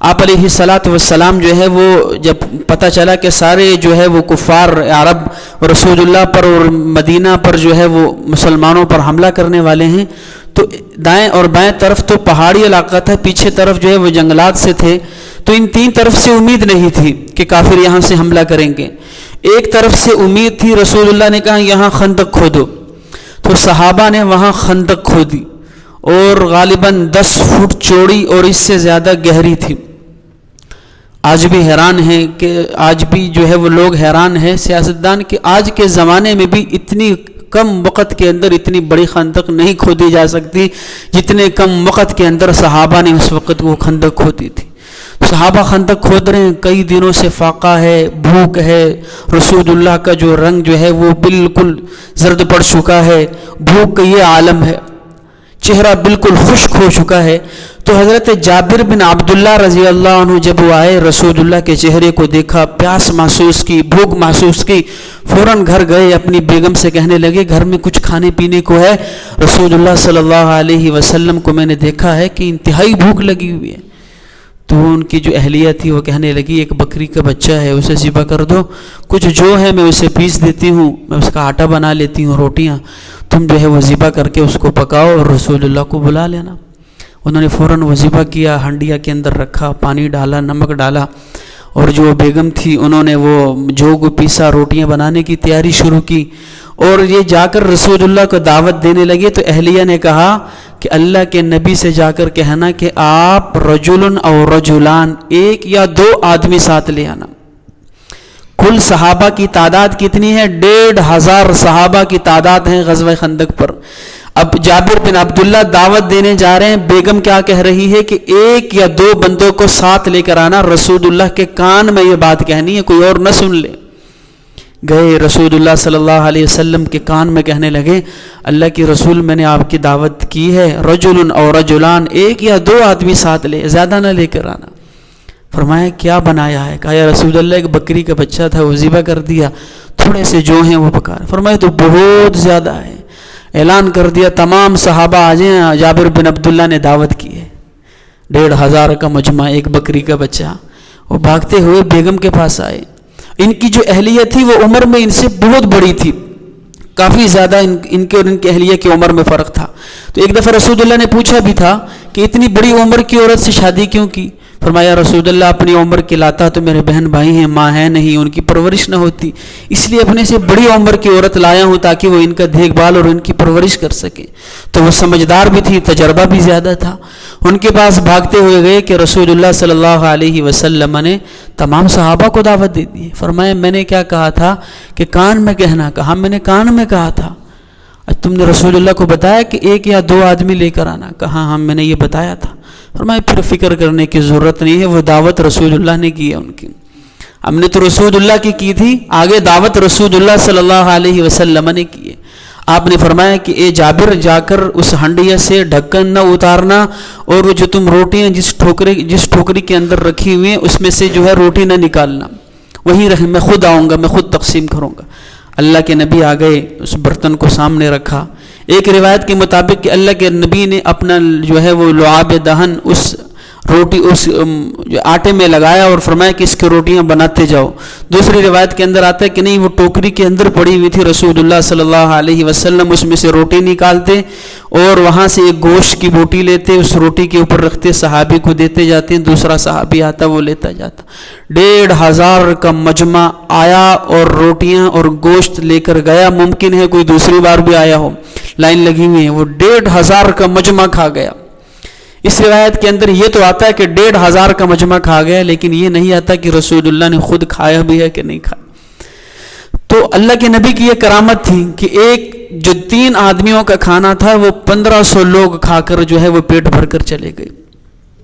Speaker 1: آپ علیہ الصلاۃ والسلام جو ہے وہ جب پتہ چلا کہ سارے جو ہے وہ کفار عرب رسول اللہ پر اور مدینہ پر جو ہے وہ مسلمانوں پر حملہ کرنے والے ہیں، تو دائیں اور بائیں طرف تو پہاڑی علاقہ تھا، پیچھے طرف جو ہے وہ جنگلات سے تھے. تو ان 3 طرف سے امید نہیں تھی کہ کافر یہاں سے حملہ کریں گے. ایک طرف سے امید تھی. رسول اللہ نے کہا یہاں خندق کھودو. تو صحابہ نے وہاں خندق کھودی اور غالباً 10 فٹ چوڑی اور اس سے زیادہ گہری تھی. آج بھی حیران ہیں کہ آج بھی جو ہے وہ لوگ حیران ہیں سیاستدان کہ آج کے زمانے میں بھی اتنی کم وقت کے اندر اتنی بڑی خندق نہیں کھودی جا سکتی جتنے کم وقت کے اندر صحابہ نے اس وقت وہ خندق کھودی تھی. صحابہ خندق کھود رہے ہیں، کئی دنوں سے فاقہ ہے، بھوک ہے. رسول اللہ کا جو رنگ جو ہے وہ بالکل زرد پڑ چکا ہے، بھوک کا یہ عالم ہے، چہرہ بالکل خشک ہو چکا ہے. تو حضرت جابر بن عبداللہ رضی اللہ عنہ جب وہ آئے، رسول اللہ کے چہرے کو دیکھا، پیاس محسوس کی، بھوک محسوس کی، فوراً گھر گئے، اپنی بیگم سے کہنے لگے گھر میں کچھ کھانے پینے کو ہے؟ رسول اللہ صلی اللہ علیہ وسلم کو میں نے دیکھا ہے کہ انتہائی بھوک لگی ہوئی ہے۔ تو ان کی جو اہلیہ تھی وہ کہنے لگی ایک بکری کا بچہ ہے، اسے ذبح کر دو، کچھ جو ہے میں اسے پیس دیتی ہوں، میں اس کا آٹا بنا لیتی ہوں، روٹیاں، تم جو ہے وہ ذبح کر کے اس کو پکاؤ اور رسول اللہ کو بلا لینا۔ انہوں نے فوراً وہ ذبح کیا، ہنڈیا کے اندر رکھا، پانی ڈالا، نمک ڈالا، اور جو بیگم تھی انہوں نے وہ جوگ پیسا، روٹیاں بنانے کی تیاری شروع کی، اور یہ جا کر رسول اللہ کو دعوت دینے لگے۔ تو اہلیہ نے کہا کہ اللہ کے نبی سے جا کر کہنا کہ آپ رجل او رجلان، ایک یا دو آدمی ساتھ لے آنا۔ کل صحابہ کی تعداد کتنی ہے؟ 1500 صحابہ کی تعداد ہے غزوہ خندق پر۔ اب جابر بن عبداللہ دعوت دینے جا رہے ہیں، بیگم کیا کہہ رہی ہے کہ ایک یا دو بندوں کو ساتھ لے کر آنا، رسول اللہ کے کان میں یہ بات کہنی ہے، کوئی اور نہ سن لے۔ گئے رسول اللہ صلی اللہ علیہ وسلم کے کان میں کہنے لگے اللہ کی رسول میں نے آپ کی دعوت کی ہے، رجل اور رجلان، ایک یا دو آدمی ساتھ لے، زیادہ نہ لے کر آنا۔ فرمایا کیا بنایا ہے؟ کہا یا رسول اللہ ایک بکری کا بچہ تھا وہ ذبح کر دیا، تھوڑے سے جو ہیں وہ پکا۔ فرمایا تو بہت زیادہ ہے۔ اعلان کر دیا تمام صحابہ آ جائیں، جابر بن عبداللہ نے دعوت کی ہے، 1500 کا مجمع، ایک بکری کا بچہ۔ وہ بھاگتے ہوئے بیگم کے پاس آئے۔ ان کی جو اہلیہ تھی وہ عمر میں ان سے بہت بڑی تھی، کافی زیادہ ان کے اور ان کی اہلیہ کی عمر میں فرق تھا۔ تو ایک دفعہ رسول اللہ نے پوچھا بھی تھا کہ اتنی بڑی عمر کی عورت سے شادی کیوں کی؟ فرمایا رسول اللہ اپنی عمر کے لاتا تو میرے بہن بھائی ہیں، ماں ہے نہیں، ان کی پرورش نہ ہوتی، اس لیے اپنے سے بڑی عمر کی عورت لایا ہوں تاکہ وہ ان کا دیکھ بھال اور ان کی پرورش کر سکے۔ تو وہ سمجھدار بھی تھی، تجربہ بھی زیادہ تھا۔ ان کے پاس بھاگتے ہوئے گئے کہ رسول اللہ صلی اللہ علیہ وسلم نے تمام صحابہ کو دعوت دے دی۔ فرمایا میں نے کیا کہا تھا کہ کان میں کہنا، کہا میں نے کان میں کہا تھا۔ تم نے رسول اللہ کو بتایا کہ ایک یا دو آدمی لے کر آنا؟ کہا ہاں میں نے یہ بتایا تھا۔ فرمایا پھر فکر کرنے کی ضرورت نہیں ہے، وہ دعوت رسول اللہ نے کی ہے ان کی، ہم نے تو رسول اللہ کی تھی، آگے دعوت رسول اللہ صلی اللہ علیہ وسلم نے کی ہے۔ آپ نے فرمایا کہ اے جابر جا کر اس ہنڈیا سے ڈھکن نہ اتارنا، اور وہ جو تم روٹیاں جس ٹوکری کے اندر رکھی ہوئی ہیں اس میں سے جو ہے روٹی نہ نکالنا، وہی رہے، میں خود آؤں گا، میں خود تقسیم کروں گا۔ اللہ کے نبی آ گئے، اس برتن کو سامنے رکھا۔ ایک روایت کے مطابق کہ اللہ کے نبی نے اپنا جو ہے وہ لعاب دہن اس روٹی اس آٹے میں لگایا اور فرمایا کہ اس کی روٹیاں بناتے جاؤ۔ دوسری روایت کے اندر آتا ہے کہ نہیں، وہ ٹوکری کے اندر پڑی ہوئی تھی، رسول اللہ صلی اللہ علیہ وسلم اس میں سے روٹی نکالتے اور وہاں سے ایک گوشت کی بوٹی لیتے، اس روٹی کے اوپر رکھتے، صحابی کو دیتے جاتے ہیں، دوسرا صحابی آتا وہ لیتا جاتا۔ 1500 کا مجمع آیا اور روٹیاں اور گوشت لے کر گیا، ممکن ہے کوئی دوسری بار بھی آیا ہو، لائن لگی ہوئی ہے، وہ 1500 کا مجمع کھا گیا۔ اس روایت کے اندر یہ تو آتا ہے کہ 1500 کا مجمع کھا گیا، لیکن یہ نہیں آتا کہ رسول اللہ نے خود کھایا بھی ہے کہ نہیں کھایا۔ تو اللہ کے نبی کی یہ کرامت تھی کہ ایک جو 3 آدمیوں کا کھانا تھا وہ 1500 لوگ کھا کر جو ہے وہ پیٹ بھر کر چلے گئے۔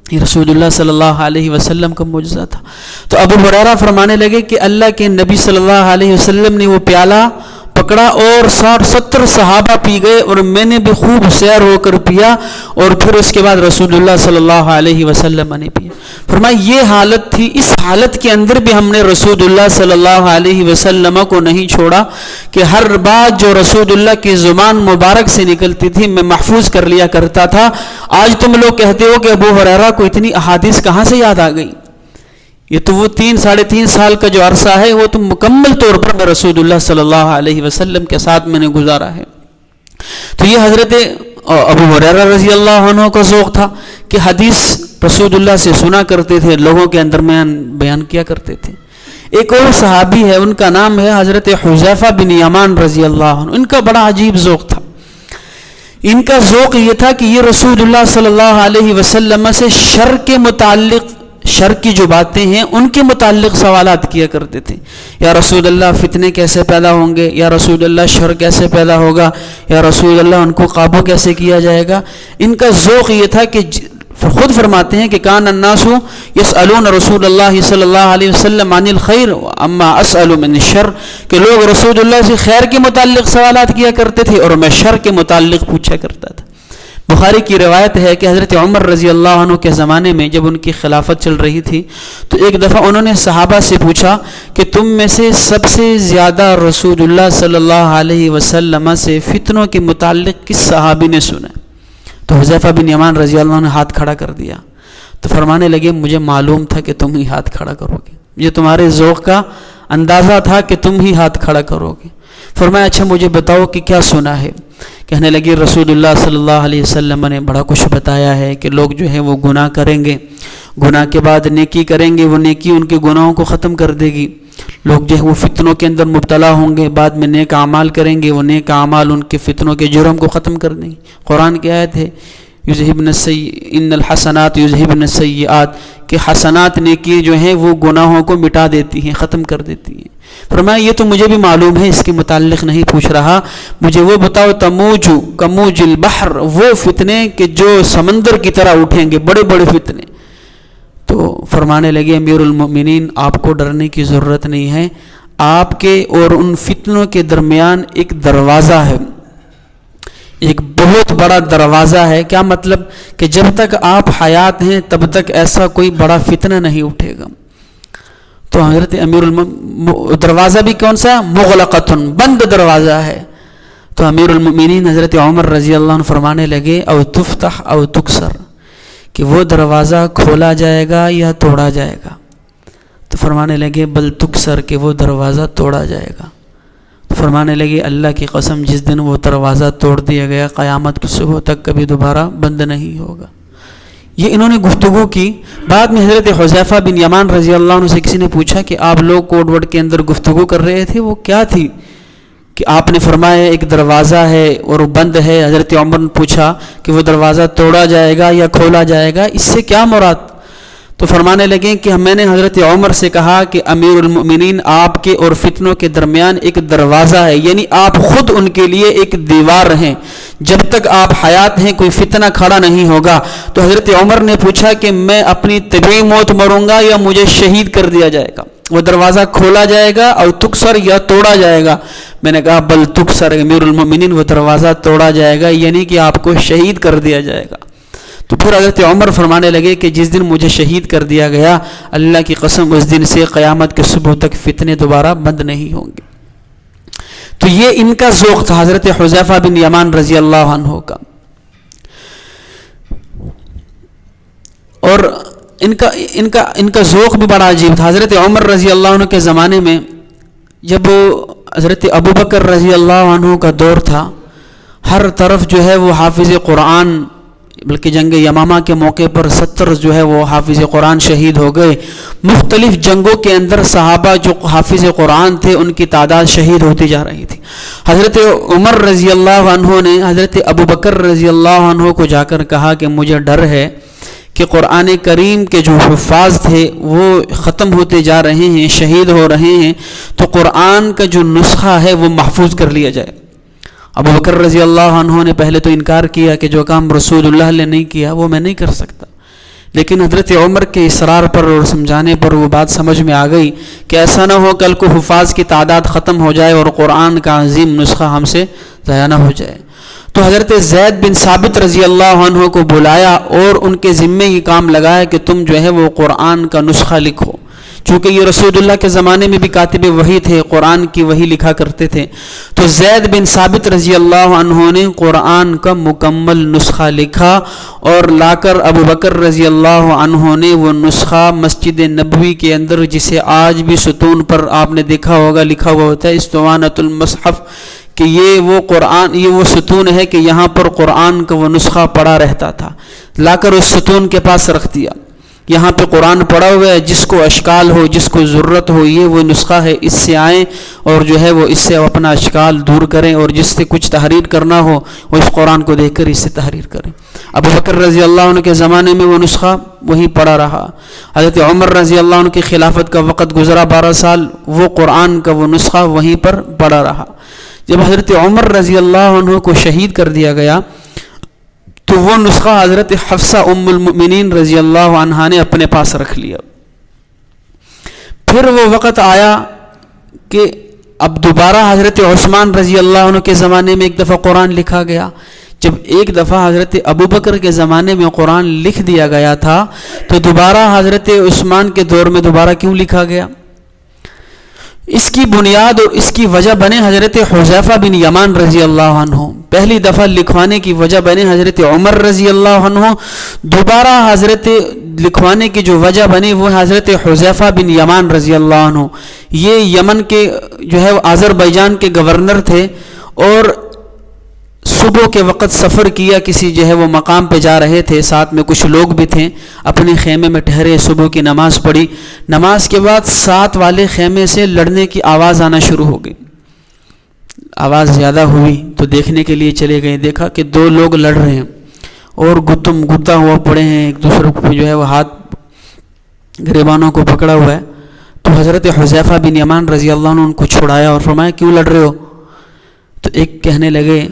Speaker 1: یہ رسول اللہ صلی اللہ علیہ وسلم کا معجزہ تھا۔ تو ابو ہریرہ فرمانے لگے کہ اللہ کے نبی صلی اللہ علیہ وسلم نے وہ پیالہ پکڑا اور 70 صحابہ پی گئے، اور میں نے بھی خوب سیر ہو کر پیا، اور پھر اس کے بعد رسول اللہ صلی اللہ علیہ وسلم نے پیا۔ فرمایا یہ حالت تھی، اس حالت کے اندر بھی ہم نے رسول اللہ صلی اللہ علیہ وسلم کو نہیں چھوڑا کہ ہر بات جو رسول اللہ کی زبان مبارک سے نکلتی تھی میں محفوظ کر لیا کرتا تھا۔ آج تم لوگ کہتے ہو کہ ابو ہریرہ کو اتنی احادیث کہاں سے یاد آ گئی؟ یہ تو وہ 3-3.5 سال کا جو عرصہ ہے وہ تو مکمل طور پر میں رسول اللہ صلی اللہ علیہ وسلم کے ساتھ میں نے گزارا ہے۔ تو یہ حضرت ابو ہریرہ رضی اللہ عنہ کا ذوق تھا کہ حدیث رسول اللہ سے سنا کرتے تھے، لوگوں کے اندر بیان کیا کرتے تھے۔ ایک اور صحابی ہے، ان کا نام ہے حضرت حذیفہ بن یمان رضی اللہ عنہ، ان کا بڑا عجیب ذوق تھا۔ ان کا ذوق یہ تھا کہ یہ رسول اللہ صلی اللہ علیہ وسلم سے شر کی جو باتیں ہیں ان کے متعلق سوالات کیا کرتے تھے۔ یا رسول اللہ فتنے کیسے پیدا ہوں گے؟ یا رسول اللہ شر کیسے پیدا ہوگا؟ یا رسول اللہ ان کو قابو کیسے کیا جائے گا؟ ان کا ذوق یہ تھا کہ خود فرماتے ہیں کہ کان الناس یسألون رسول اللہ صلی اللہ علیہ وسلم عن الخیر اما اسأل من الشر، کہ لوگ رسول اللہ سے خیر کے متعلق سوالات کیا کرتے تھے اور میں شر کے متعلق پوچھا کرتا تھا۔ بخاری کی روایت ہے کہ حضرت عمر رضی اللہ عنہ کے زمانے میں جب ان کی خلافت چل رہی تھی تو ایک دفعہ انہوں نے صحابہ سے پوچھا کہ تم میں سے سب سے زیادہ رسول اللہ صلی اللہ علیہ وسلم سے فتنوں کے متعلق کس صحابی نے سنا؟ تو حذیفہ بن یمان رضی اللہ عنہ نے ہاتھ کھڑا کر دیا. تو فرمانے لگے مجھے معلوم تھا کہ تم ہی ہاتھ کھڑا کرو گے، یہ تمہارے ذوق کا اندازہ تھا کہ تم ہی ہاتھ کھڑا کرو گے. فرمایا اچھا مجھے بتاؤ کہ کیا سنا ہے؟ کہنے لگے رسول اللہ صلی اللہ علیہ وسلم نے بڑا کچھ بتایا ہے کہ لوگ جو ہے وہ گناہ کریں گے، گناہ کے بعد نیکی کریں گے، وہ نیکی ان کے گناہوں کو ختم کر دے گی. لوگ جو ہے وہ فتنوں کے اندر مبتلا ہوں گے، بعد میں نیک اعمال کریں گے، وہ نیک اعمال ان کے فتنوں کے جرم کو ختم کر دیں گے. قرآن کی آیت ہے ان الحسنات یذہبن السیئات، کہ حسنات نیکی جو ہیں وہ گناہوں کو مٹا دیتی ہیں، ختم کر دیتی ہیں. فرمایا یہ تو مجھے بھی معلوم ہے، اس کے متعلق نہیں پوچھ رہا، مجھے وہ بتاؤ تموج کموج البحر، وہ فتنے کہ جو سمندر کی طرح اٹھیں گے، بڑے بڑے فتنے. تو فرمانے لگے امیر المؤمنین آپ کو ڈرنے کی ضرورت نہیں ہے، آپ کے اور ان فتنوں کے درمیان ایک دروازہ ہے، ایک بہت بڑا دروازہ ہے. کیا مطلب؟ کہ جب تک آپ حیات ہیں تب تک ایسا کوئی بڑا فتنہ نہیں اٹھے گا. تو حضرت دروازہ بھی کون سا؟ مغلقتن، بند دروازہ ہے. تو امیر المؤمنین حضرت عمر رضی اللہ عنہ فرمانے لگے او تفتح او تکسر، کہ وہ دروازہ کھولا جائے گا یا توڑا جائے گا. تو فرمانے لگے بل تکسر، کہ وہ دروازہ توڑا جائے گا. تو فرمانے لگے اللہ کی قسم جس دن وہ دروازہ توڑ دیا گیا قیامت کی صبح تک کبھی دوبارہ بند نہیں ہوگا. یہ انہوں نے گفتگو کی. بعد میں حضرت حذیفہ بن یمان رضی اللہ عنہ سے کسی نے پوچھا کہ آپ لوگ کوڈ ورڈ کے اندر گفتگو کر رہے تھے، وہ کیا تھی؟ کہ آپ نے فرمایا ایک دروازہ ہے اور وہ بند ہے. حضرت عمر نے پوچھا کہ وہ دروازہ توڑا جائے گا یا کھولا جائے گا، اس سے کیا مراد؟ تو فرمانے لگے کہ میں نے حضرت عمر سے کہا کہ امیر المؤمنین آپ کے اور فتنوں کے درمیان ایک دروازہ ہے، یعنی آپ خود ان کے لیے ایک دیوار ہیں، جب تک آپ حیات ہیں کوئی فتنہ کھڑا نہیں ہوگا. تو حضرت عمر نے پوچھا کہ میں اپنی طبعی موت مروں گا یا مجھے شہید کر دیا جائے گا؟ وہ دروازہ کھولا جائے گا اور تکسر یا توڑا جائے گا؟ میں نے کہا بل تکسر، امیر المؤمنین وہ دروازہ توڑا جائے گا، یعنی کہ آپ کو شہید کر دیا جائے گا. تو پھر حضرت عمر فرمانے لگے کہ جس دن مجھے شہید کر دیا گیا اللہ کی قسم اس دن سے قیامت کے صبح تک فتنے دوبارہ بند نہیں ہوں گے. تو یہ ان کا ذوق تھا حضرت حذیفہ بن یمان رضی اللہ عنہ کا. اور ان کا ذوق بھی بڑا عجیب تھا. حضرت عمر رضی اللہ عنہ کے زمانے میں جب حضرت ابو بکر رضی اللہ عنہ کا دور تھا، ہر طرف جو ہے وہ حافظ قرآن، بلکہ جنگ یمامہ کے موقع پر 70 جو ہے وہ حافظ قرآن شہید ہو گئے. مختلف جنگوں کے اندر صحابہ جو حافظ قرآن تھے ان کی تعداد شہید ہوتی جا رہی تھی. حضرت عمر رضی اللہ عنہ نے حضرت ابو بکر رضی اللہ عنہ کو جا کر کہا کہ مجھے ڈر ہے کہ قرآن کریم کے جو حفاظ تھے وہ ختم ہوتے جا رہے ہیں، شہید ہو رہے ہیں، تو قرآن کا جو نسخہ ہے وہ محفوظ کر لیا جائے. ابو بکر رضی اللہ عنہ نے پہلے تو انکار کیا کہ جو کام رسول اللہ نے نہیں کیا وہ میں نہیں کر سکتا، لیکن حضرت عمر کے اصرار پر اور سمجھانے پر وہ بات سمجھ میں آ گئی کہ ایسا نہ ہو کل کو حفاظ کی تعداد ختم ہو جائے اور قرآن کا عظیم نسخہ ہم سے ضائع نہ ہو جائے. تو حضرت زید بن ثابت رضی اللہ عنہ کو بلایا اور ان کے ذمے یہ کام لگایا کہ تم جو ہے وہ قرآن کا نسخہ لکھو. چونکہ یہ رسول اللہ کے زمانے میں بھی کاتب وحی تھے، قرآن کی وحی لکھا کرتے تھے. تو زید بن ثابت رضی اللہ عنہ نے قرآن کا مکمل نسخہ لکھا اور لا کر ابو بکر رضی اللہ عنہ نے وہ نسخہ مسجد نبوی کے اندر، جسے آج بھی ستون پر آپ نے دیکھا ہوگا لکھا ہوا ہوتا ہے اسطوانۃ المصحف، کہ یہ وہ قرآن، یہ وہ ستون ہے کہ یہاں پر قرآن کا وہ نسخہ پڑا رہتا تھا، لا کر اس ستون کے پاس رکھ دیا. یہاں پہ قرآن پڑا ہوا ہے، جس کو اشکال ہو، جس کو ضرورت ہو، یہ وہ نسخہ ہے، اس سے آئیں اور جو ہے وہ اس سے اپنا اشکال دور کریں، اور جس سے کچھ تحریر کرنا ہو وہ اس قرآن کو دیکھ کر اس سے تحریر کریں. ابو بکر رضی اللہ عنہ کے زمانے میں وہ نسخہ وہیں پڑا رہا. حضرت عمر رضی اللہ عنہ کی خلافت کا وقت گزرا 12 سال، وہ قرآن کا وہ نسخہ وہیں پر پڑا رہا. جب حضرت عمر رضی اللہ عنہ کو شہید کر دیا گیا تو وہ نسخہ حضرت حفصہ ام المؤمنین رضی اللہ عنہا نے اپنے پاس رکھ لیا. پھر وہ وقت آیا کہ اب دوبارہ حضرت عثمان رضی اللہ عنہ کے زمانے میں ایک دفعہ قرآن لکھا گیا. جب ایک دفعہ حضرت ابوبکر کے زمانے میں قرآن لکھ دیا گیا تھا تو دوبارہ حضرت عثمان کے دور میں دوبارہ کیوں لکھا گیا؟ اس کی بنیاد اور اس کی وجہ بنے حضرت حذیفہ بن یمان رضی اللہ عنہ، پہلی دفعہ لکھوانے کی وجہ بنے حضرت عمر رضی اللہ عنہ، دوبارہ حضرت لکھوانے کی جو وجہ بنی وہ حضرت حذیفہ بن یمان رضی اللہ عنہ. یہ یمن کے جو ہے آذربائیجان کے گورنر تھے، اور صبح کے وقت سفر کیا، کسی جو ہے وہ مقام پہ جا رہے تھے، ساتھ میں کچھ لوگ بھی تھے، اپنے خیمے میں ٹھہرے، صبح کی نماز پڑھی، نماز کے بعد ساتھ والے خیمے سے لڑنے کی آواز آنا شروع ہو گئی. آواز زیادہ ہوئی تو دیکھنے کے لیے چلے گئے، دیکھا کہ دو لوگ لڑ رہے ہیں اور گتم گتا ہوا پڑے ہیں، ایک دوسرے کو جو ہے وہ ہاتھ گریبانوں کو پکڑا ہوا ہے. تو حضرت حذیفہ بن یمان رضی اللہ عنہ ان کو چھڑایا اور فرمایا کیوں لڑ رہے ہو؟ تو ایک کہنے لگے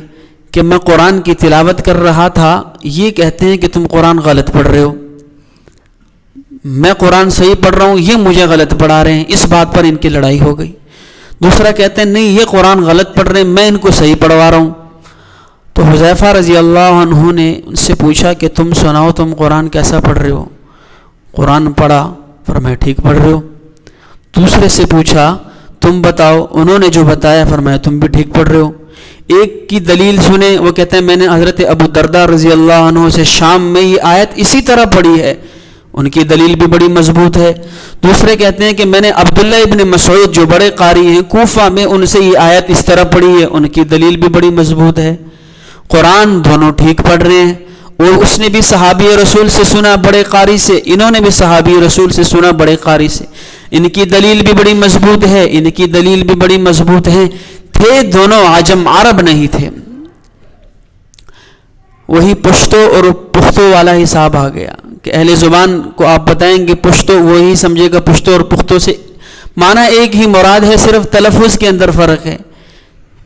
Speaker 1: کہ میں قرآن کی تلاوت کر رہا تھا، یہ کہتے ہیں کہ تم قرآن غلط پڑھ رہے ہو، میں قرآن صحیح پڑھ رہا ہوں، یہ مجھے غلط پڑھا رہے ہیں، اس بات پر ان کی لڑائی ہو گئی. دوسرا کہتے ہیں نہیں، یہ قرآن غلط پڑھ رہے ہیں، میں ان کو صحیح پڑھوا رہا ہوں. تو حذیفہ رضی اللہ عنہ نے ان سے پوچھا کہ تم سناؤ، تم قرآن کیسا پڑھ رہے ہو؟ قرآن پڑھا، فرمایا ٹھیک پڑھ رہے ہو. دوسرے سے پوچھا تم بتاؤ، انہوں نے جو بتایا فرمایا تم بھی ٹھیک پڑھ رہے ہو. ایک کی دلیل سنے، وہ کہتے ہیں میں نے حضرت ابو درداء رضی اللہ عنہ سے شام میں یہ آیت اسی طرح پڑھی ہے، ان کی دلیل بھی بڑی مضبوط ہے. دوسرے کہتے ہیں کہ میں نے عبداللہ ابن مسعود جو بڑے قاری ہیں کوفہ میں، ان سے یہ آیت اس طرح پڑھی ہے، ان کی دلیل بھی بڑی مضبوط ہے. قرآن دونوں ٹھیک پڑھ رہے ہیں، اور اس نے بھی صحابی رسول سے سنا بڑے قاری سے، انہوں نے بھی صحابی رسول سے سنا بڑے قاری سے، ان کی دلیل بھی بڑی مضبوط ہے، ان کی دلیل بھی بڑی مضبوط ہے. تھے دونوں عجم، عرب نہیں تھے. وہی پشتو اور پختو والا حساب آ گیا کہ اہل زبان کو آپ بتائیں گے پشتو، وہی سمجھے گا پشتو اور پختو سے معنی ایک ہی مراد ہے، صرف تلفظ کے اندر فرق ہے.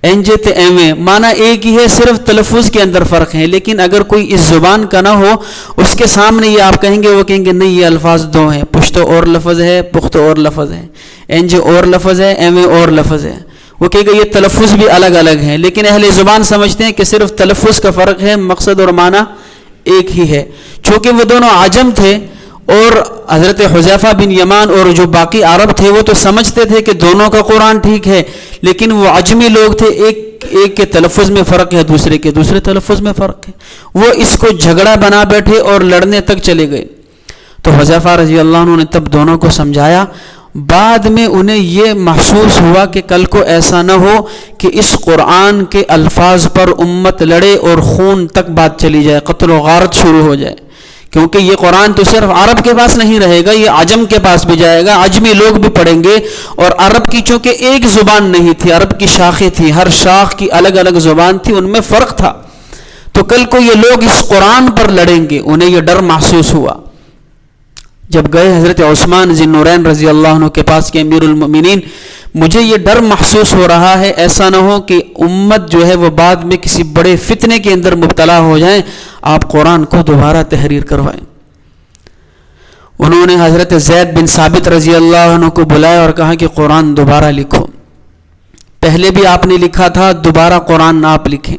Speaker 1: اینجے تے ایویں معنی ایک ہی ہے، صرف تلفظ کے اندر فرق ہے. لیکن اگر کوئی اس زبان کا نہ ہو، اس کے سامنے یہ آپ کہیں گے، وہ کہیں گے نہیں یہ الفاظ دو ہیں، پشتو اور لفظ ہے، پختو اور لفظ ہے، اینجے اور لفظ ہے، ایویں اور لفظ ہے. وہ کہے گا یہ تلفظ بھی الگ الگ ہیں. لیکن اہل زبان سمجھتے ہیں کہ صرف تلفظ کا فرق ہے، مقصد اور معنی ایک ہی ہے. چونکہ وہ دونوں عجم تھے، اور حضرت حذیفہ بن یمان اور جو باقی عرب تھے وہ تو سمجھتے تھے کہ دونوں کا قرآن ٹھیک ہے، لیکن وہ عجمی لوگ تھے، ایک کے تلفظ میں فرق ہے، دوسرے کے دوسرے تلفظ میں فرق ہے. وہ اس کو جھگڑا بنا بیٹھے اور لڑنے تک چلے گئے. تو حذیفہ رضی اللہ عنہ نے تب دونوں کو سمجھایا. بعد میں انہیں یہ محسوس ہوا کہ کل کو ایسا نہ ہو کہ اس قرآن کے الفاظ پر امت لڑے اور خون تک بات چلی جائے، قتل و غارت شروع ہو جائے. کیونکہ یہ قرآن تو صرف عرب کے پاس نہیں رہے گا، یہ عجم کے پاس بھی جائے گا، عجمی لوگ بھی پڑھیں گے. اور عرب کی چونکہ ایک زبان نہیں تھی، عرب کی شاخیں تھیں، ہر شاخ کی الگ الگ زبان تھی، ان میں فرق تھا. تو کل کو یہ لوگ اس قرآن پر لڑیں گے، انہیں یہ ڈر محسوس ہوا. جب گئے حضرت عثمان ذی النورین رضی اللہ عنہ کے پاس کہ امیر المؤمنین مجھے یہ ڈر محسوس ہو رہا ہے، ایسا نہ ہو کہ امت جو ہے وہ بعد میں کسی بڑے فتنے کے اندر مبتلا ہو جائیں، آپ قرآن کو دوبارہ تحریر کروائیں. انہوں نے حضرت زید بن ثابت رضی اللہ عنہ کو بلایا اور کہا کہ قرآن دوبارہ لکھو. پہلے بھی آپ نے لکھا تھا، دوبارہ قرآن آپ لکھیں.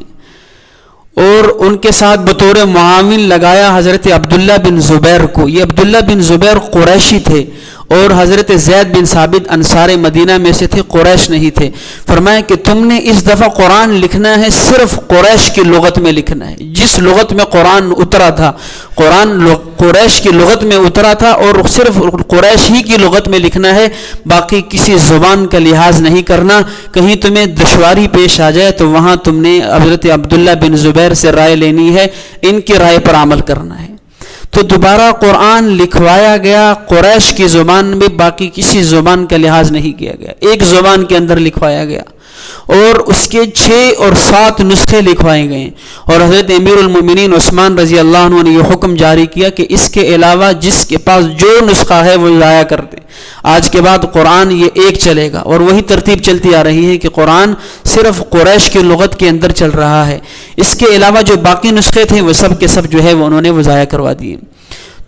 Speaker 1: اور ان کے ساتھ بطور معاون لگایا حضرت عبداللہ بن زبیر کو. یہ عبداللہ بن زبیر قریشی تھے اور حضرت زید بن ثابت انصار مدینہ میں سے تھے، قریش نہیں تھے. فرمایا کہ تم نے اس دفعہ قرآن لکھنا ہے صرف قریش کی لغت میں لکھنا ہے. جس لغت میں قرآن اترا تھا، قرآن قریش کی لغت میں اترا تھا اور صرف قریش ہی کی لغت میں لکھنا ہے، باقی کسی زبان کا لحاظ نہیں کرنا. کہیں تمہیں دشواری پیش آ جائے تو وہاں تم نے حضرت عبداللہ بن زبیر سے رائے لینی ہے، ان کی رائے پر عمل کرنا ہے. تو دوبارہ قرآن لکھوایا گیا قریش کی زبان میں، باقی کسی زبان کا لحاظ نہیں کیا گیا، ایک زبان کے اندر لکھوایا گیا. اور اس کے 6 اور 7 نسخے لکھوائے گئے. اور حضرت امیر المؤمنین عثمان رضی اللہ عنہ نے یہ حکم جاری کیا کہ اس کے علاوہ جس کے پاس جو نسخہ ہے وہ ضائع کر دیں. آج کے بعد قرآن یہ ایک چلے گا. اور وہی ترتیب چلتی آ رہی ہے کہ قرآن صرف قریش کی لغت کے اندر چل رہا ہے. اس کے علاوہ جو باقی نسخے تھے وہ سب کے سب جو ہے وہ انہوں نے وہ ضائع کروا دیے.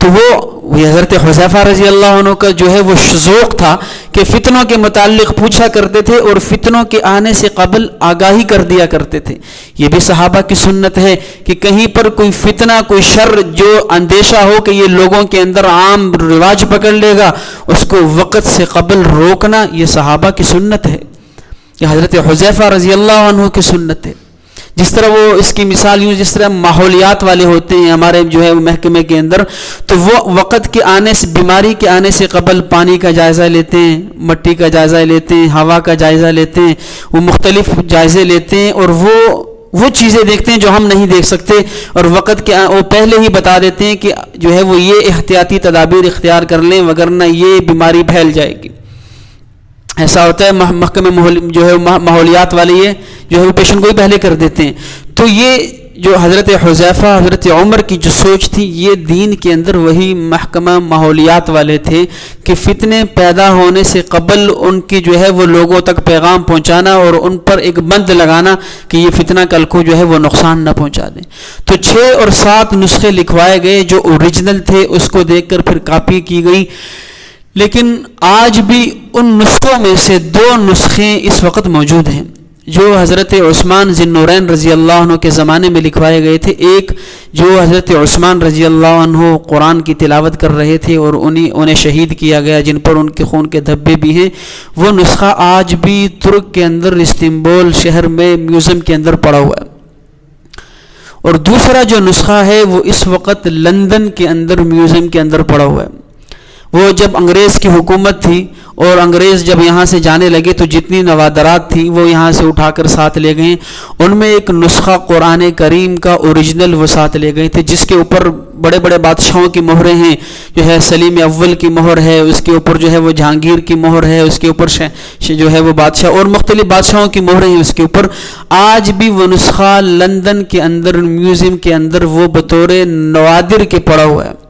Speaker 1: تو وہ حضرت حذیفہ رضی اللہ عنہ کا جو ہے وہ ذوق تھا کہ فتنوں کے متعلق پوچھا کرتے تھے اور فتنوں کے آنے سے قبل آگاہی کر دیا کرتے تھے. یہ بھی صحابہ کی سنت ہے کہ کہیں پر کوئی فتنہ کوئی شر جو اندیشہ ہو کہ یہ لوگوں کے اندر عام رواج پکڑ لے گا اس کو وقت سے قبل روکنا یہ صحابہ کی سنت ہے. یہ حضرت حذیفہ رضی اللہ عنہ کی سنت ہے. جس طرح وہ اس کی مثال یوں جس طرح ماحولیات والے ہوتے ہیں ہمارے جو ہے محکمے کے اندر, تو وہ وقت کے آنے سے بیماری کے آنے سے قبل پانی کا جائزہ لیتے ہیں, مٹی کا جائزہ لیتے ہیں, ہوا کا جائزہ لیتے ہیں, وہ مختلف جائزے لیتے ہیں اور وہ چیزیں دیکھتے ہیں جو ہم نہیں دیکھ سکتے, اور وقت کے وہ پہلے ہی بتا دیتے ہیں کہ جو ہے وہ یہ احتیاطی تدابیر اختیار کر لیں وگرنہ یہ بیماری پھیل جائے گی. ایسا ہوتا ہے محکمہ جو ہے ماحولیات والے یہ جو ہے وہ پیشن گوئی پہلے کر دیتے ہیں. تو یہ جو حضرت حذیفہ حضرت عمر کی جو سوچ تھی یہ دین کے اندر وہی محکمہ ماحولیات والے تھے کہ فتنے پیدا ہونے سے قبل ان کی جو ہے وہ لوگوں تک پیغام پہنچانا اور ان پر ایک بند لگانا کہ یہ فتنہ کل کو جو ہے وہ نقصان نہ پہنچا دیں. تو 6 اور 7 نسخے لکھوائے گئے جو اوریجنل تھے, اس کو دیکھ کر پھر کاپی کی گئی. لیکن آج بھی ان نسخوں میں سے 2 نسخے اس وقت موجود ہیں جو حضرت عثمان ذی النورین رضی اللہ عنہ کے زمانے میں لکھوائے گئے تھے. ایک جو حضرت عثمان رضی اللہ عنہ قرآن کی تلاوت کر رہے تھے اور انہیں شہید کیا گیا جن پر ان کے خون کے دھبے بھی ہیں, وہ نسخہ آج بھی ترک کے اندر استنبول شہر میں میوزیم کے اندر پڑا ہوا ہے. اور دوسرا جو نسخہ ہے وہ اس وقت لندن کے اندر میوزیم کے اندر پڑا ہوا ہے. وہ جب انگریز کی حکومت تھی اور انگریز جب یہاں سے جانے لگے تو جتنی نوادرات تھیں وہ یہاں سے اٹھا کر ساتھ لے گئے. ان میں ایک نسخہ قرآن کریم کا اوریجنل وہ ساتھ لے گئے تھے جس کے اوپر بڑے بڑے بادشاہوں کی مہریں ہیں, جو ہے سلیم اول کی مہر ہے, اس کے اوپر جو ہے وہ جہانگیر کی مہر ہے, اس کے اوپر جو ہے وہ بادشاہ اور مختلف بادشاہوں کی مہریں ہیں اس کے اوپر. آج بھی وہ نسخہ لندن کے اندر میوزیم کے اندر وہ بطور نوادر کے پڑا ہوا ہے.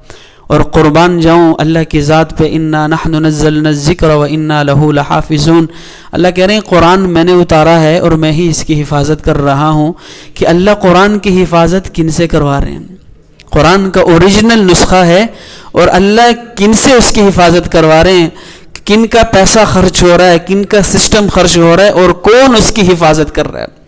Speaker 1: اور قربان جاؤں اللہ کی ذات پہ, انا نحن نزلنا الذکر و انا لہ لحافظون. اللہ کہہ رہے ہیں قرآن میں نے اتارا ہے اور میں ہی اس کی حفاظت کر رہا ہوں. کہ اللہ قرآن کی حفاظت کن سے کروا رہے ہیں؟ قرآن کا اوریجنل نسخہ ہے اور اللہ کن سے اس کی حفاظت کروا رہے ہیں, کن کا پیسہ خرچ ہو رہا ہے, کن کا سسٹم خرچ ہو رہا ہے اور کون اس کی حفاظت کر رہا ہے.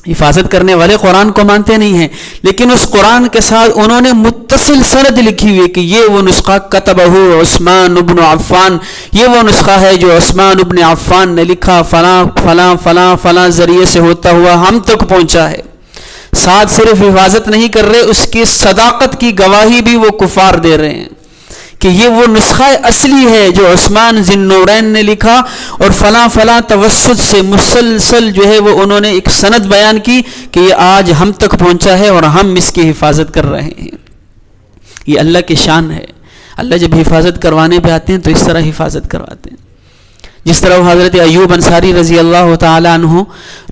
Speaker 1: حفاظت کرنے والے قرآن کو مانتے نہیں ہیں, لیکن اس قرآن کے ساتھ انہوں نے متصل سند لکھی ہوئی کہ یہ وہ نسخہ کتبہ عثمان ابن عفان, یہ وہ نسخہ ہے جو عثمان ابن عفان نے لکھا, فلاں فلاں فلاں فلاں ذریعے سے ہوتا ہوا ہم تک پہنچا ہے. ساتھ صرف حفاظت نہیں کر رہے, اس کی صداقت کی گواہی بھی وہ کفار دے رہے ہیں کہ یہ وہ نسخہ اصلی ہے جو عثمان ذی النورین نے لکھا, اور فلاں فلاں توسط سے مسلسل جو ہے وہ انہوں نے ایک سند بیان کی کہ یہ آج ہم تک پہنچا ہے اور ہم اس کی حفاظت کر رہے ہیں. یہ اللہ کی شان ہے. اللہ جب حفاظت کروانے پہ آتے ہیں تو اس طرح حفاظت کرواتے ہیں. جس طرح حضرت ایوب انصاری رضی اللہ تعالی عنہ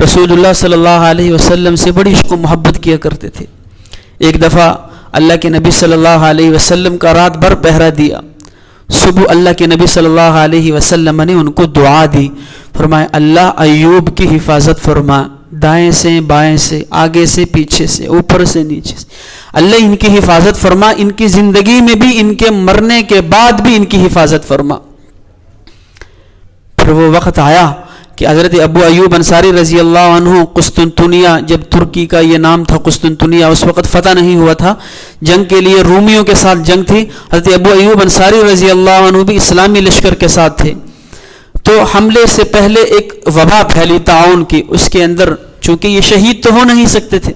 Speaker 1: رسول اللہ صلی اللہ علیہ وسلم سے بڑی عشق و محبت کیا کرتے تھے. ایک دفعہ اللہ کے نبی صلی اللہ علیہ وسلم کا رات بھر پہرا دیا. صبح اللہ کے نبی صلی اللہ علیہ وسلم نے ان کو دعا دی, فرمایا اللہ ایوب کی حفاظت فرما, دائیں سے بائیں سے, آگے سے پیچھے سے, اوپر سے نیچے سے. اللہ ان کی حفاظت فرما, ان کی زندگی میں بھی, ان کے مرنے کے بعد بھی ان کی حفاظت فرما. پھر وہ وقت آیا کہ حضرت ابو ایوب انصاری رضی اللہ عنہ قسطنطنیہ, جب ترکی کا یہ نام تھا قسطنطنیہ, اس وقت فتح نہیں ہوا تھا, جنگ کے لیے رومیوں کے ساتھ جنگ تھی. حضرت ابو ایوب انصاری رضی اللہ عنہ بھی اسلامی لشکر کے ساتھ تھے. تو حملے سے پہلے ایک وبا پھیلی طاعون کی, اس کے اندر چونکہ یہ شہید تو ہو نہیں سکتے تھے,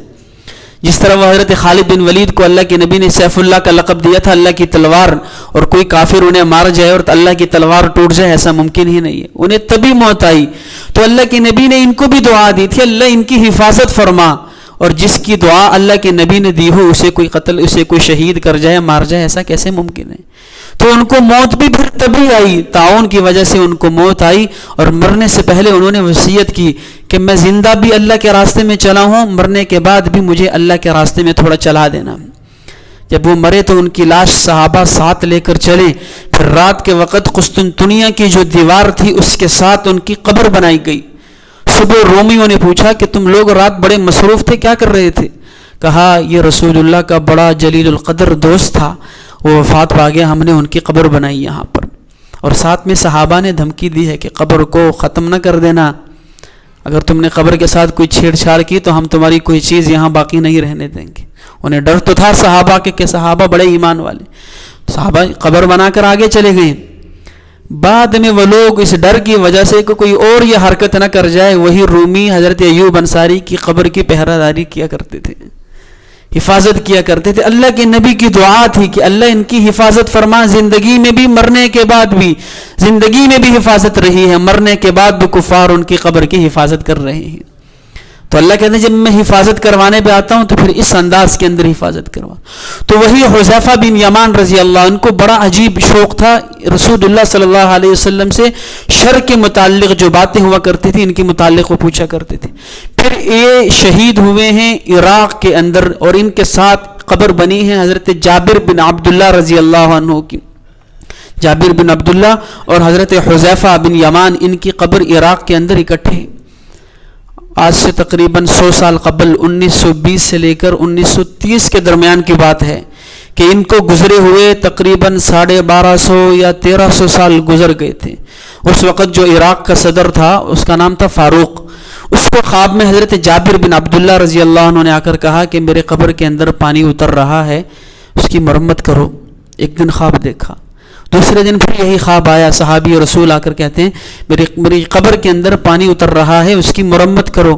Speaker 1: جس طرح وہ حضرت خالد بن ولید کو اللہ کے نبی نے سیف اللہ کا لقب دیا تھا, اللہ کی تلوار, اور کوئی کافر انہیں مار جائے اور اللہ کی تلوار ٹوٹ جائے ایسا ممکن ہی نہیں ہے, انہیں تبھی موت آئی. تو اللہ کے نبی نے ان کو بھی دعا دی تھی اللہ ان کی حفاظت فرما, اور جس کی دعا اللہ کے نبی نے دی ہو اسے کوئی قتل, اسے کوئی شہید کر جائے مار جائے ایسا کیسے ممکن ہے. تو ان کو موت بھی پھر تبھی آئی, طاعون کی وجہ سے ان کو موت آئی, اور مرنے سے پہلے انہوں نے وصیت کی کہ میں زندہ بھی اللہ کے راستے میں چلا ہوں, مرنے کے بعد بھی مجھے اللہ کے راستے میں تھوڑا چلا دینا. جب وہ مرے تو ان کی لاش صحابہ ساتھ لے کر چلے. پھر رات کے وقت قسطنطنیہ کی جو دیوار تھی اس کے ساتھ ان کی قبر بنائی گئی. صبح رومیوں نے پوچھا کہ تم لوگ رات بڑے مصروف تھے, کیا کر رہے تھے؟ کہا یہ رسول اللہ کا بڑا جلیل القدر دوست تھا, وہ وفات پا گیا، ہم نے ان کی قبر بنائی یہاں پر، اور ساتھ میں صحابہ نے دھمکی دی ہے کہ قبر کو ختم نہ کر دینا، اگر تم نے قبر کے ساتھ کوئی چھیڑ چھاڑ کی تو ہم تمہاری کوئی چیز یہاں باقی نہیں رہنے دیں گے۔ انہیں ڈر تو تھا صحابہ کے کہ صحابہ بڑے ایمان والے، صحابہ قبر بنا کر آگے چلے گئے۔ بعد میں وہ لوگ اس ڈر کی وجہ سے کہ کوئی اور یہ حرکت نہ کر جائے، وہی رومی حضرت ایوب انصاری کی قبر کی پہرہ داری کیا کرتے تھے، حفاظت کیا کرتے تھے۔ اللہ کے نبی کی دعا تھی کہ اللہ ان کی حفاظت فرما، زندگی میں بھی مرنے کے بعد بھی، زندگی میں بھی حفاظت رہی ہے، مرنے کے بعد بھی کفار ان کی قبر کی حفاظت کر رہے ہیں۔ تو اللہ کہتے ہیں جب میں حفاظت کروانے پہ آتا ہوں تو پھر اس انداز کے اندر حفاظت کروا۔ تو وہی حذیفہ بن یمان رضی اللہ عنہ کو بڑا عجیب شوق تھا رسول اللہ صلی اللہ علیہ وسلم سے شر کے متعلق جو باتیں ہوا کرتی تھی ان کے متعلق وہ پوچھا کرتے تھے۔ پھر یہ شہید ہوئے ہیں عراق کے اندر، اور ان کے ساتھ قبر بنی ہے حضرت جابر بن عبداللہ رضی اللہ عنہ کی۔ جابر بن عبداللہ اور حضرت حذیفہ بن یمان ان کی قبر عراق کے اندر اکٹھے، آج سے تقریباً 100 سال قبل 1920 سے لے کر 1930 کے درمیان کی بات ہے کہ ان کو گزرے ہوئے تقریباً 1250 یا 1300 سال گزر گئے تھے۔ اس وقت جو عراق کا صدر تھا اس کا نام تھا فاروق، اس کو خواب میں حضرت جابر بن عبداللہ رضی اللہ عنہ نے آ کر کہا کہ میرے قبر کے اندر پانی اتر رہا ہے، اس کی مرمت کرو۔ ایک دن خواب دیکھا، دوسرے دن پھر یہی خواب آیا، صحابی رسول آ کر کہتے ہیں میری قبر کے اندر پانی اتر رہا ہے، اس کی مرمت کرو۔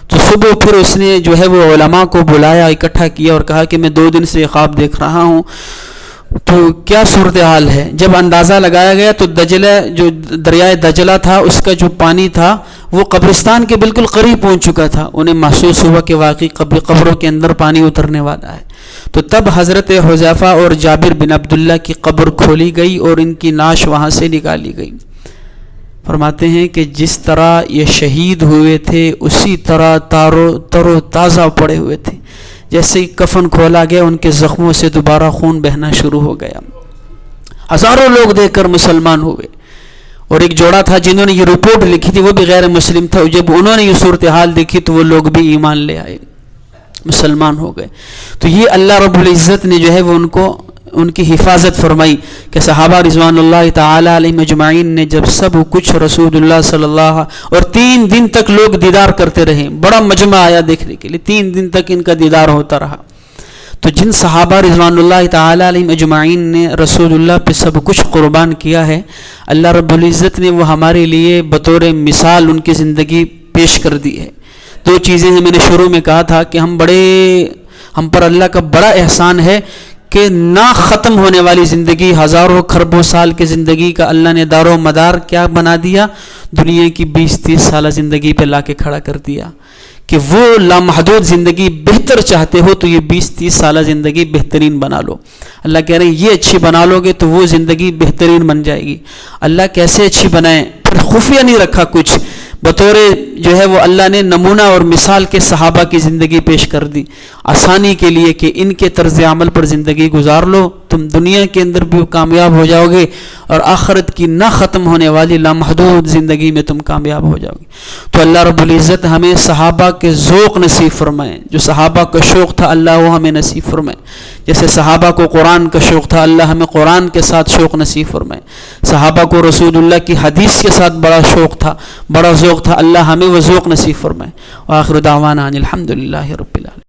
Speaker 1: تو صبح پھر اس نے جو ہے وہ علماء کو بلایا، اکٹھا کیا اور کہا کہ میں 2 دن سے خواب دیکھ رہا ہوں، تو کیا صورتحال ہے؟ جب اندازہ لگایا گیا تو دجلہ، جو دریائے دجلہ تھا، اس کا جو پانی تھا وہ قبرستان کے بالکل قریب پہنچ چکا تھا۔ انہیں محسوس ہوا کہ واقعی قبروں کے اندر پانی اترنے والا ہے۔ تو تب حضرت حذیفہ اور جابر بن عبداللہ کی قبر کھولی گئی اور ان کی نعش وہاں سے نکالی گئی۔ فرماتے ہیں کہ جس طرح یہ شہید ہوئے تھے اسی طرح تر و تازہ پڑے ہوئے تھے، جیسے ہی کفن کھولا گیا ان کے زخموں سے دوبارہ خون بہنا شروع ہو گیا۔ ہزاروں لوگ دیکھ کر مسلمان ہوئے، اور ایک جوڑا تھا جنہوں نے یہ رپورٹ لکھی تھی وہ بھی غیر مسلم تھا، جب انہوں نے یہ صورتحال دیکھی تو وہ لوگ بھی ایمان لے آئے، مسلمان ہو گئے۔ تو یہ اللہ رب العزت نے جو ہے وہ ان کی حفاظت فرمائی کہ صحابہ رضوان اللہ تعالی علیہم اجمعین نے جب سب کچھ رسول اللہ صلی اللہ، اور 3 دن تک لوگ دیدار کرتے رہے، بڑا مجمع آیا دیکھنے کے لیے، 3 دن تک ان کا دیدار ہوتا رہا۔ تو جن صحابہ رضوان اللہ تعالی علیہم اجمعین نے رسول اللہ پہ سب کچھ قربان کیا ہے، اللہ رب العزت نے وہ ہمارے لیے بطور مثال ان کی زندگی پیش کر دی ہے۔ 2 چیزیں ہیں، میں نے شروع میں کہا تھا کہ ہم پر اللہ کا بڑا احسان ہے کہ نہ ختم ہونے والی زندگی، ہزاروں خربوں سال کی زندگی کا اللہ نے دار و مدار کیا بنا دیا، دنیا کی 20-30 سالہ زندگی پہ لا کے کھڑا کر دیا کہ وہ لامحدود زندگی بہتر چاہتے ہو تو یہ 20-30 سالہ زندگی بہترین بنا لو۔ اللہ کہہ رہے ہیں یہ اچھی بنا لو گے تو وہ زندگی بہترین بن جائے گی۔ اللہ کیسے اچھی بنائیں؟ پھر خفیہ نہیں رکھا کچھ، بطور جو ہے وہ اللہ نے نمونہ اور مثال کے صحابہ کی زندگی پیش کر دی، آسانی کے لیے کہ ان کے طرز عمل پر زندگی گزار لو، تم دنیا کے اندر بھی کامیاب ہو جاؤ گے اور آخرت کی نہ ختم ہونے والی لامحدود زندگی میں تم کامیاب ہو جاؤ گے۔ تو اللہ رب العزت ہمیں صحابہ کے ذوق نصیب فرمائے، جو صحابہ کا شوق تھا اللہ وہ ہمیں نصیب فرمائے، جیسے صحابہ کو قرآن کا شوق تھا اللہ ہمیں قرآن کے ساتھ شوق نصیب فرمائے، صحابہ کو رسول اللہ کی حدیث کے ساتھ بڑا شوق تھا، بڑا ذوق تھا، اللہ ہمیں وہ ذوق نصیب فرمائے۔ وآخر دعوانا ان الحمد للہ رب العالمین۔